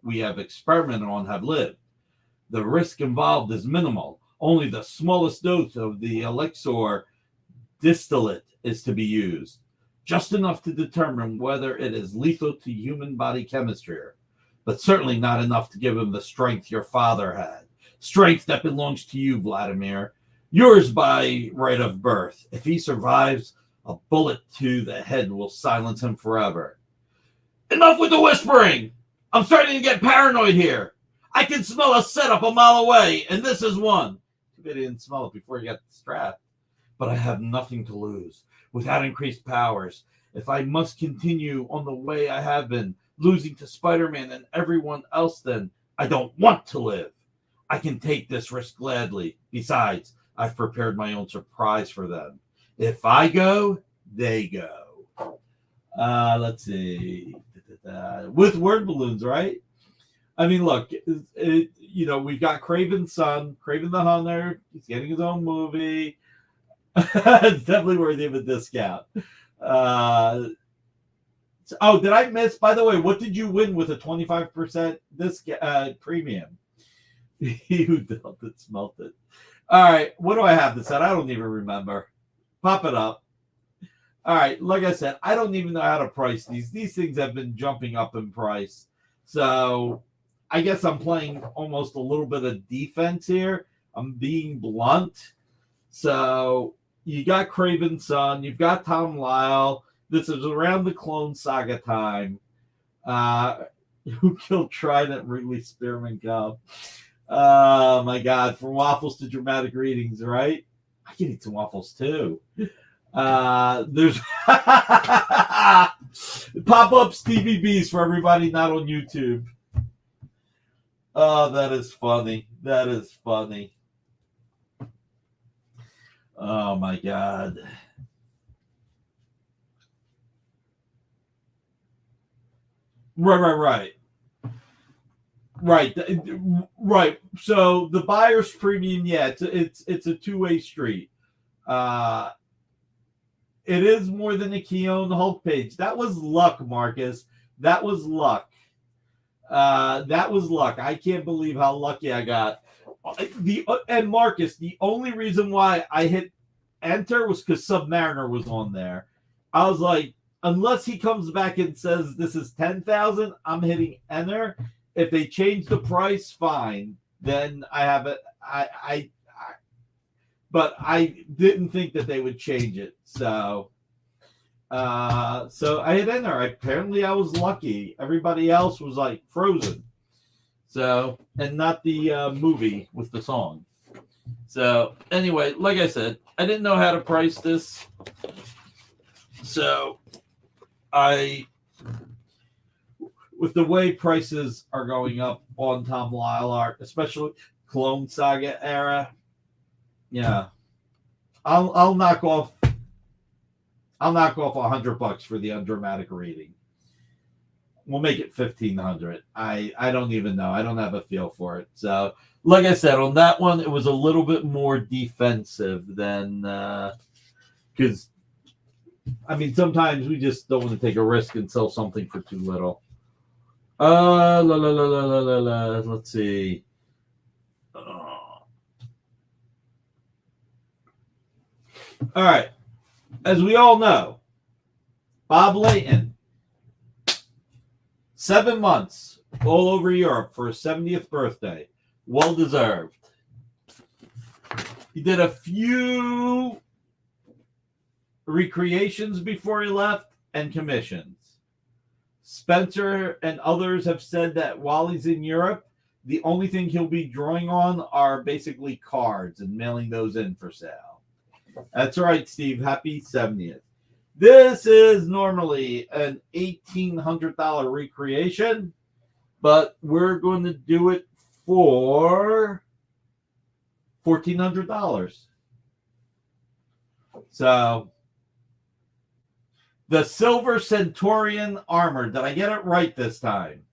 B: we have experimented on have lived. The risk involved is minimal. Only the smallest dose of the elixir distillate is to be used. Just enough to determine whether it is lethal to human body chemistry, but certainly not enough to give him the strength your father had. Strength that belongs to you, Vladimir. Yours by right of birth. If he survives, a bullet to the head will silence him forever. Enough with the whispering! I'm starting to get paranoid here. I can smell a setup a mile away, and this is one. Too bad he didn't smell it before he got strapped. But I have nothing to lose. Without increased powers, if I must continue on the way I have been, losing to Spider-Man and everyone else, then I don't want to live. I can take this risk gladly. Besides, I've prepared my own surprise for them. If I go, they go. Let's see. With word balloons, right? I mean, look, we've got Craven's son, Craven the Hunter. He's getting his own movie. It's definitely worthy of a discount. Did I miss? By the way, what did you win with a 25% premium? He who dealt it smelt it. All right, what do I have this at? I don't even remember. Pop it up. All right, like I said, I don't even know how to price these. These things have been jumping up in price. So I guess I'm playing almost a little bit of defense here. I'm being blunt. So you got Craven's Son, you've got Tom Lyle. This is around the Clone Saga time. Who killed Trident? Wrigley Spearman Cup. Oh my God! From waffles to dramatic readings, right? I can eat some waffles too. There's pop-up Stevie B's for everybody not on YouTube. Oh, that is funny. That is funny. Oh my God. Right. So the buyer's premium, yeah, it's a two-way street. It is more than a Keown Hulk page. That was luck, Marcus. That was luck. I can't believe how lucky I got. And Marcus, the only reason why I hit enter was because Submariner was on there. I was like, unless he comes back and says this is 10,000, I'm hitting enter. If they change the price, fine. Then I have it. But I didn't think that they would change it. So I hit enter. Apparently I was lucky. Everybody else was like Frozen. So, and not the movie with the song. So anyway, like I said, I didn't know how to price this. So with the way prices are going up on Tom Lyle art, especially Clone Saga era, yeah, I'll knock off $100 for the undramatic reading. We'll make it 1,500. I don't even know. I don't have a feel for it. So, like I said, on that one, it was a little bit more defensive than because I mean sometimes we just don't want to take a risk and sell something for too little. Let's see. All right. As we all know, Bob Layton, 7 months all over Europe for his 70th birthday. Well deserved. He did a few recreations before he left and commissions. Spencer and others have said that while he's in Europe, the only thing he'll be drawing on are basically cards and mailing those in for sale. That's right, Steve. Happy 70th. This is normally an $1,800 recreation, but we're going to do it for $1,400. So, the Silver Centurion armor. Did I get it right this time?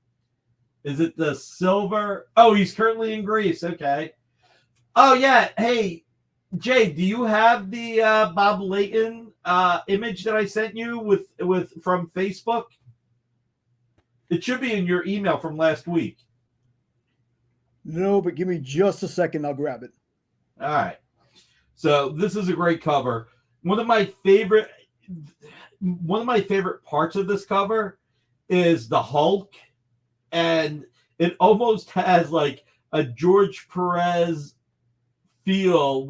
B: Is it the silver? Oh, he's currently in Greece. Okay. Oh, yeah. Hey, Jay, do you have the Bob Layton image that I sent you with from Facebook? It should be in your email from last week.
D: No, but give me just a second. I'll grab it.
B: All right. So this is a great cover. One of my favorite parts of this cover is the Hulk, and it almost has like a George Perez feel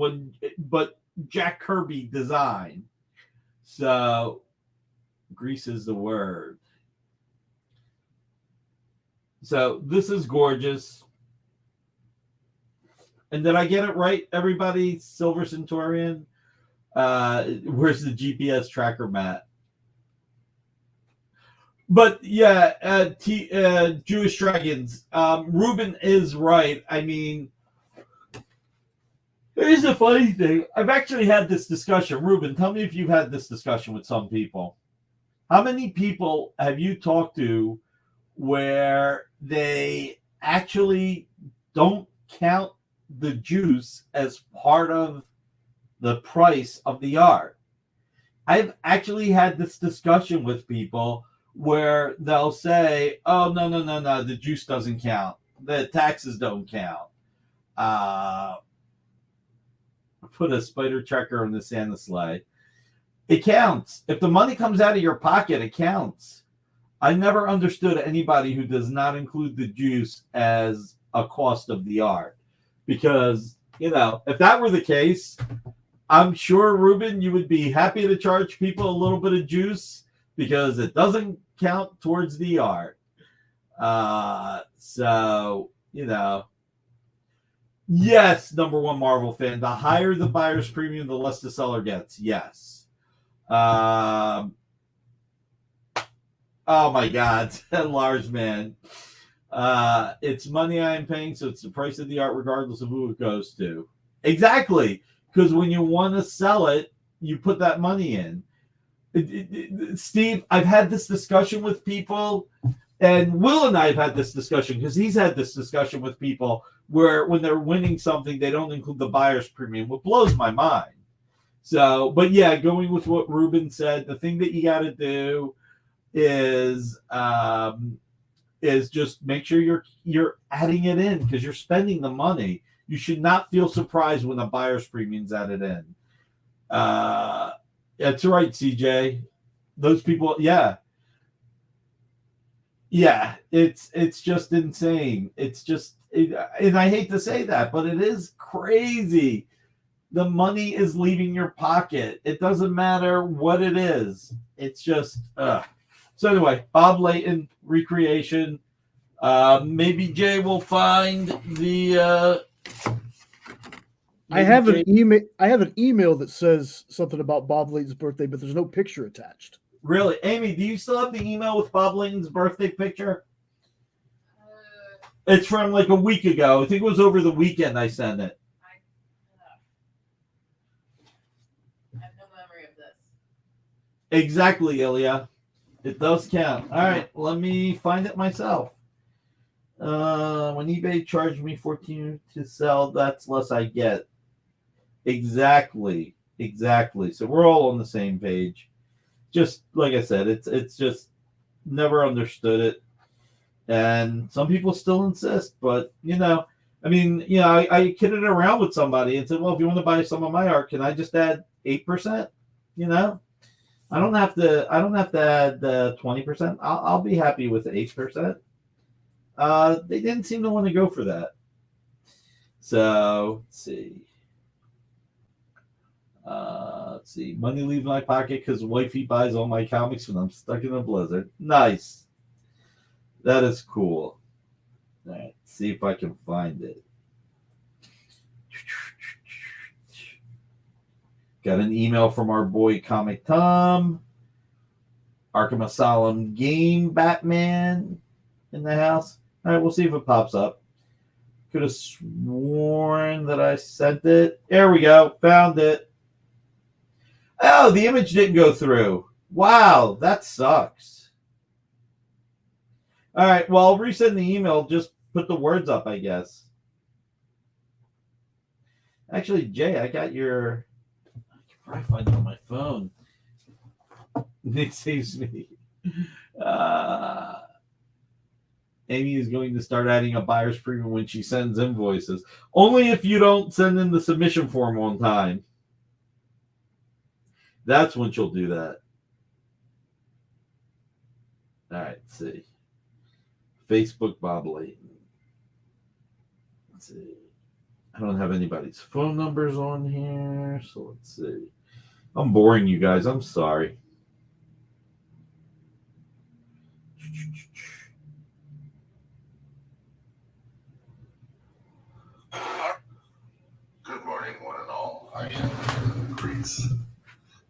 B: but Jack Kirby design. So Grease is the word. So this is gorgeous. And did I get it right, everybody? Silver Centurion. Where's the GPS tracker, Matt? But yeah, Jewish Dragons. Ruben is right. I mean, here's the funny thing. I've actually had this discussion. Ruben, tell me if you've had this discussion with some people. How many people have you talked to where they actually don't count the juice as part of the price of the art? I've actually had this discussion with people where they'll say, oh, no, the juice doesn't count. The taxes don't count. Put a spider tracker on the Santa sleigh. It counts. If the money comes out of your pocket, it counts. I never understood anybody who does not include the juice as a cost of the art. Because, if that were the case, I'm sure, Ruben, you would be happy to charge people a little bit of juice because it doesn't count towards the art. So, yes, number one Marvel fan. The higher the buyer's premium, the less the seller gets. Yes. Oh my God, Lars, man. It's money I am paying, so it's the price of the art regardless of who it goes to. Exactly. Because when you want to sell it, you put that money in. Steve, I've had this discussion with people, and Will and I have had this discussion because he's had this discussion with people where when they're winning something, they don't include the buyer's premium, what blows my mind. So, but yeah, going with what Ruben said, the thing that you got to do is just make sure you're adding it in because you're spending the money. You should not feel surprised when the buyer's premium's added in. That's right, CJ. Those people, yeah, it's just insane. And I hate to say that, but it is crazy. The money is leaving your pocket. It doesn't matter what it is. It's just, So anyway, Bob Layton recreation. Maybe Jay will find the.
D: I have an email that says something about Bob Layton's birthday, but there's no picture attached.
B: Really, Amy? Do you still have the email with Bob Layton's birthday picture? It's from like a week ago. I think it was over the weekend. I sent it.
C: I have no memory of this.
B: Exactly, Ilya. It does count. All right, let me find it myself. When eBay charged me $14 to sell, that's less I get. Exactly. So we're all on the same page. Just like I said, it's just never understood it, and some people still insist. But I kidded around with somebody and said, "Well, if you want to buy some of my art, can I just add 8%? I don't have to add 20%. I'll be happy with 8%. They didn't seem to want to go for that. So let's see. Money leaves my pocket because wifey buys all my comics when I'm stuck in a blizzard. Nice. That is cool. All right, see if I can find it. Got an email from our boy Comic Tom. Arkham Asylum game Batman in the house. All right, we'll see if it pops up. Could have sworn that I sent it. There we go. Found it. Oh, the image didn't go through. Wow, that sucks. All right, well, I'll resend the email. Just put the words up, I guess. Actually, Jay, I got your... I can probably find it on my phone. It saves me. Amy is going to start adding a buyer's premium when she sends invoices. Only if you don't send in the submission form on time. That's when she'll do that. All right, let's see. Facebook Bob Layton. Let's see. I don't have anybody's phone numbers on here, so let's see. I'm boring you guys. I'm sorry.
E: Good morning, one and all. I am Greece.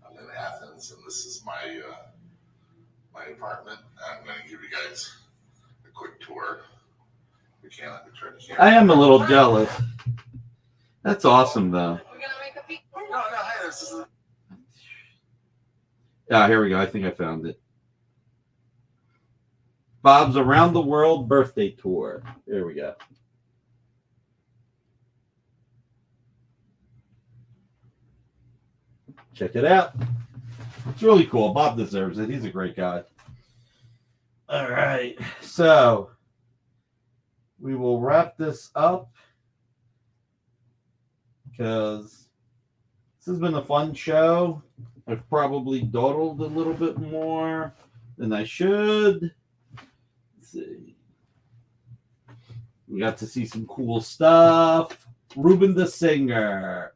E: I'm in Athens, and this is my my apartment. I'm going to give you guys a quick tour. We can't let me turn the camera.
B: I am a little jealous. That's awesome, though.
E: No, hey, this is.
B: Yeah, here we go. I think I found it. Bob's Around the World Birthday Tour. There we go. Check it out. It's really cool. Bob deserves it. He's a great guy. All right. So we will wrap this up because this has been a fun show. I've probably dawdled a little bit more than I should. let's see. We got to see some cool stuff. Ruben the Singer.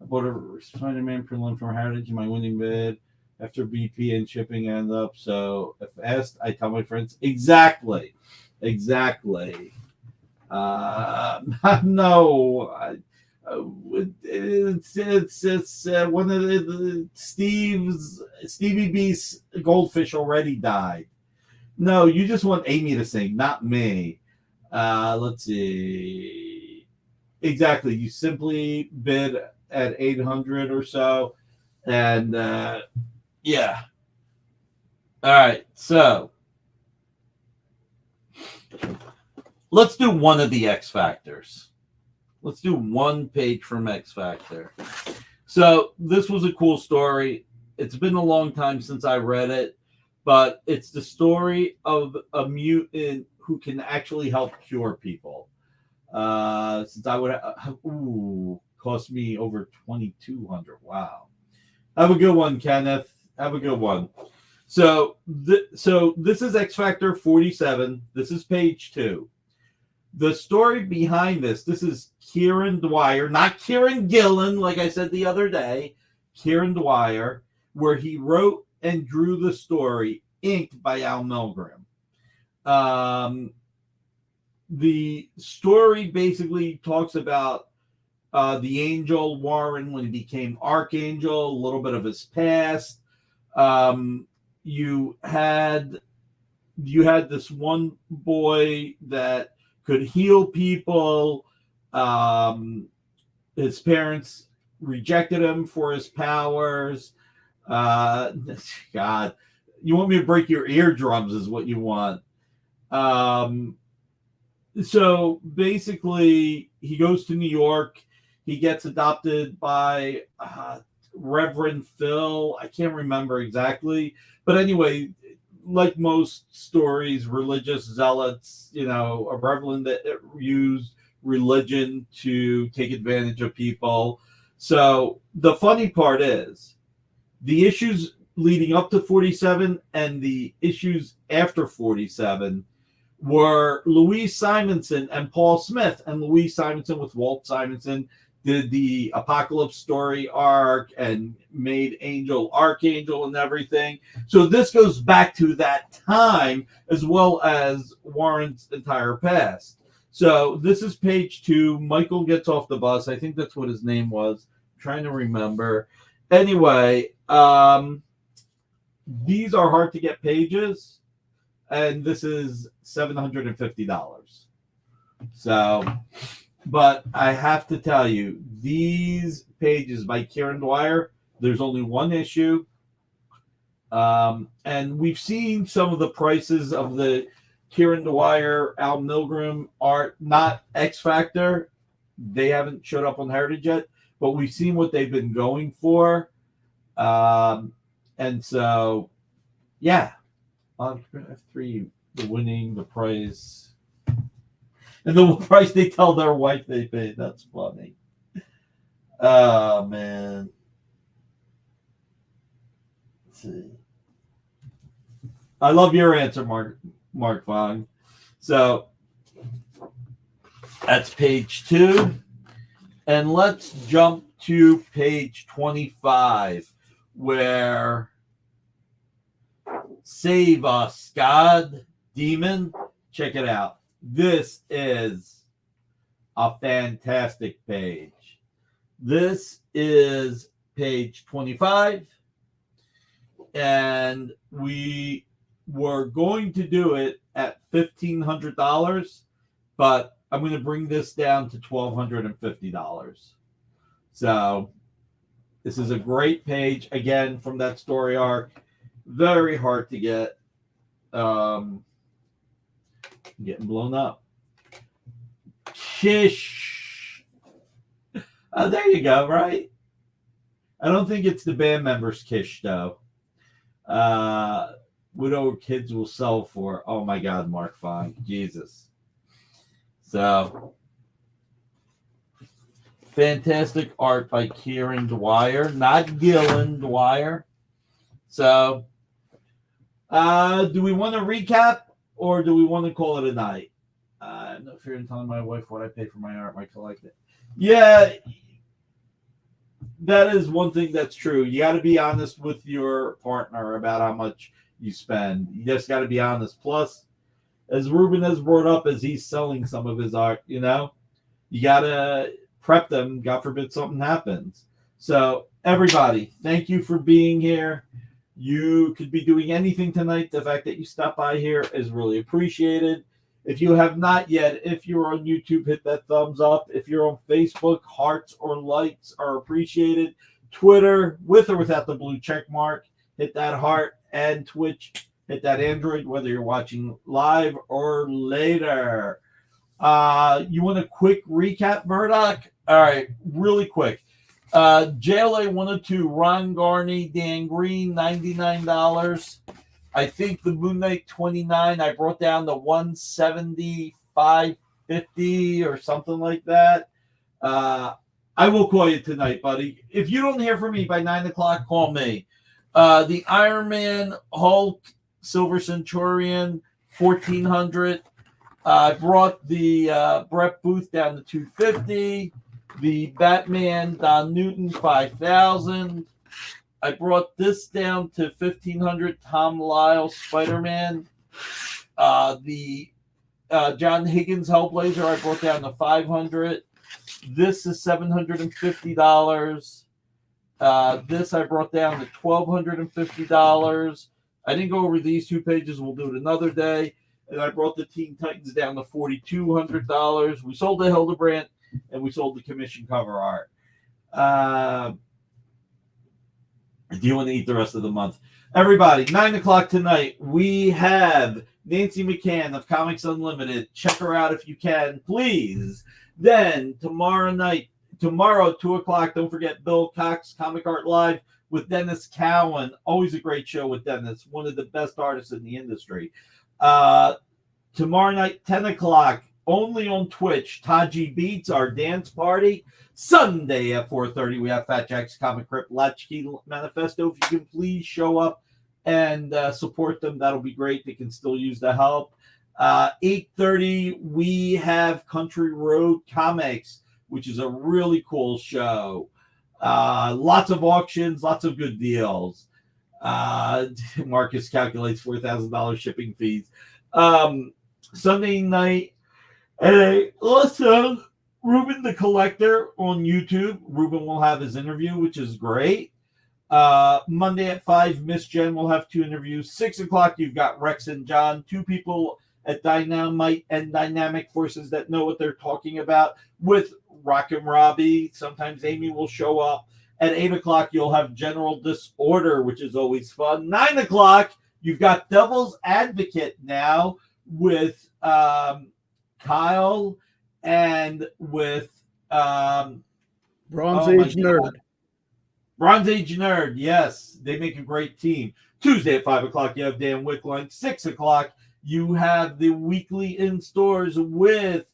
B: I bought a Spider-Man prelim from Heritage in my winning bid after BP and shipping end up. So if asked, I tell my friends exactly. No, it's one of the Stevie B's goldfish already died. No, you just want Amy to sing, not me. Let's see. Exactly. You simply bid at 800 or so. And yeah. All right. So let's do one of the X Factors. Let's do one page from X Factor. So this was a cool story. It's been a long time since I read it, but it's the story of a mutant who can actually help cure people. Since I would cost me over 2,200. Wow. Have a good one, Kenneth. Have a good one. So this is X Factor 47. This is page 2. The story behind this is Kieran Dwyer, not Kieran Gillen, like I said the other day, Kieran Dwyer, where he wrote and drew the story, inked by Al Milgrom. The story basically talks about the angel Warren when he became Archangel, a little bit of his past. You had this one boy that could heal people. His parents rejected him for his powers. God, you want me to break your eardrums is what you want. So basically, he goes to New York. He gets adopted by Reverend Phil. I can't remember exactly. But anyway, like most stories, religious zealots, a reverend that used religion to take advantage of people. So the funny part is the issues leading up to 47 and the issues after 47 were Louise Simonson and Paul Smith. And Louise Simonson with Walt Simonson did the Apocalypse story arc and made Angel Archangel and everything. So this goes back to that time as well as Warren's entire past. So this is page 2. Michael gets off the bus. I think that's what his name was. I'm trying to remember. Anyway, these are hard to get pages. And this is $750. So, but I have to tell you, these pages by Kieran Dwyer, there's only one issue. And we've seen some of the prices of the Kieran Dwyer, Al Milgrom art, not X Factor. They haven't showed up on Heritage yet, but we've seen what they've been going for. And so, yeah. F3, the winning, the price, and the price they tell their wife they paid. That's funny. Oh, man. Let's see. I love your answer, Mark Vaughn. So that's page 2. And let's jump to page 25, where Save Us, God, Demon. Check it out. This is a fantastic page. This is page 25. And we were going to do it at $1,500, but I'm going to bring this down to $1,250. So this is a great page, again, from that story arc. Very hard to get. Getting blown up. Kish. There you go, right? I don't think it's the band members' Kish, though. Widow Kids will sell for, oh my God, Mark Fong. Jesus. So, fantastic art by Kieran Dwyer, not Gillen Dwyer. So, do we want to recap or do we want to call it a night? I'm not fear in telling my wife what I pay for my art, my collecting. Yeah, that is one thing that's true. You got to be honest with your partner about how much you spend. You just got to be honest. Plus, as Ruben has brought up, as he's selling some of his art, you got to prep them. God forbid something happens. So, everybody, thank you for being here. You could be doing anything tonight. The fact that you stopped by here is really appreciated. If you have not yet, if you're on YouTube, hit that thumbs up. If you're on Facebook, hearts or likes are appreciated. Twitter, with or without the blue check mark, hit that heart. And Twitch, hit that Android, whether you're watching live or later. You want a quick recap, Murdoch? All right, really quick. JLA 102, Ron Garney, Dan Green, $99. I think the Moon Knight 29, I brought down the 175.50 or something like that. I will call you tonight, buddy. If you don't hear from me by 9 o'clock, call me. The Iron Man, Hulk, Silver Centurion, 1,400. I brought the Brett Booth down to 250. The Batman, Don Newton, 5,000. I brought this down to 1,500. Tom Lyle, Spider-Man. The John Higgins, Hellblazer, I brought down to 500. This is $750. This I brought down to $1,250. I didn't go over these two pages. We'll do it another day. And I brought the Teen Titans down to $4,200. We sold the Hildebrandt, and we sold the commission cover art. Do you want to eat the rest of the month? Everybody, 9 o'clock tonight, we have Nancy McCann of Comics Unlimited. Check her out if you can, please. Then tomorrow, 2 o'clock, don't forget Bill Cox, Comic Art Live with Dennis Cowan. Always a great show with Dennis, one of the best artists in the industry. Tomorrow night, 10 o'clock, only on Twitch, Taji Beats, our dance party. Sunday at 4:30, we have Fat Jack's Comic Crypt Latchkey Manifesto. If you can please show up and support them, that'll be great. They can still use the help. 8:30, we have Country Road Comics, which is a really cool show. Lots of auctions, lots of good deals. Marcus calculates $4,000 shipping fees. Sunday night, also Ruben the Collector on YouTube. Ruben will have his interview, which is great. Monday at 5, Miss Jen will have 2 interviews. 6 o'clock, you've got Rex and John, 2 people at Dynamite and Dynamic Forces that know what they're talking about with Rock and Robbie. Sometimes Amy will show up. At 8 o'clock, you'll have General Disorder, which is always fun. 9 o'clock, you've got Devil's Advocate now with Kyle and with
D: Bronze Age Nerd.
B: Bronze Age Nerd, yes. They make a great team. Tuesday at 5 o'clock, you have Dan Wickline. 6 o'clock, you have the weekly in stores with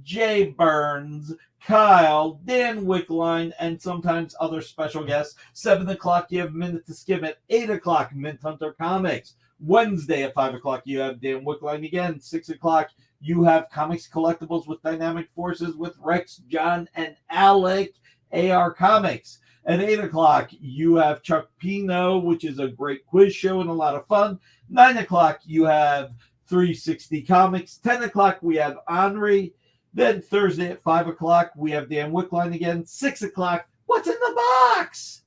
B: Jay Burns, Kyle, Dan Wickline, and sometimes other special guests. 7 o'clock, you have Minute to Skim. At 8 o'clock, Mint Hunter Comics. Wednesday at 5 o'clock, you have Dan Wickline again. 6 o'clock, you have Comics Collectibles with Dynamic Forces with Rex, John, and Alec, AR Comics. At 8 o'clock, you have Chuck Pino, which is a great quiz show and a lot of fun. 9 o'clock, you have 360 Comics. 10 o'clock, we have Henri. Then Thursday at 5 o'clock, we have Dan Wickline again. 6 o'clock, what's in the box?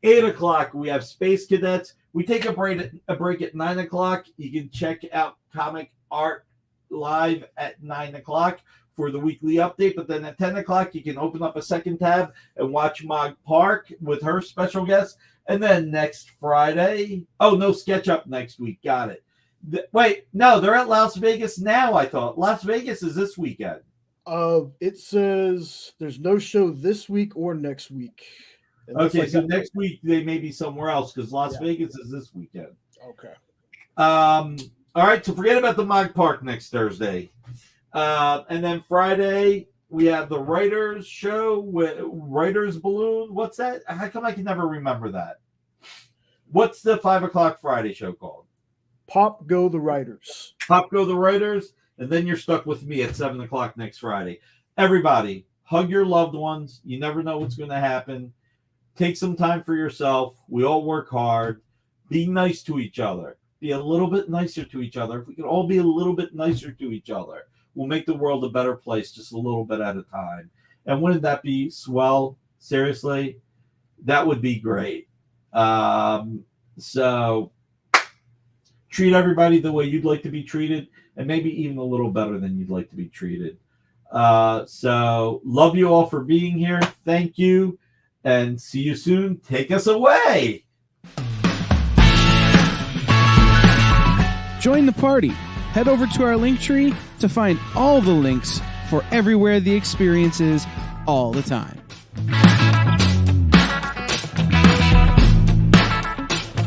B: 8 o'clock, we have Space Cadets. We take a break at 9 o'clock. You can check out Comic Art Live at 9 o'clock for the weekly update. But then at 10 o'clock, you can open up a second tab and watch Mog Park with her special guest. And then next Friday, no Sketch Up next week. Got it. Wait, no, they're at Las Vegas now, I thought. Las Vegas is this weekend.
D: It says there's no show this week or next week.
B: Okay, so next week they may be somewhere else because Las Vegas is this weekend.
D: Okay.
B: All right, so forget about the Mog Park next Thursday. And then Friday, we have the Writers Show with Writers Balloon. What's that? How come I can never remember that? What's the 5 o'clock Friday show called?
D: Pop Go the Writers.
B: Pop go the writers, and then you're stuck with me at 7 o'clock next Friday. Everybody, hug your loved ones. You never know what's going to happen. Take some time for yourself. We all work hard. Be nice to each other. Be a little bit nicer to each other. If we could all be a little bit nicer to each other, we'll make the world a better place just a little bit at a time. And wouldn't that be swell? Seriously, that would be great. So treat everybody the way you'd like to be treated, and maybe even a little better than you'd like to be treated. So love you all for being here. Thank you, and see you soon. Take us away.
F: Join the party. Head over to our Linktree to find all the links for everywhere the experience is all the time.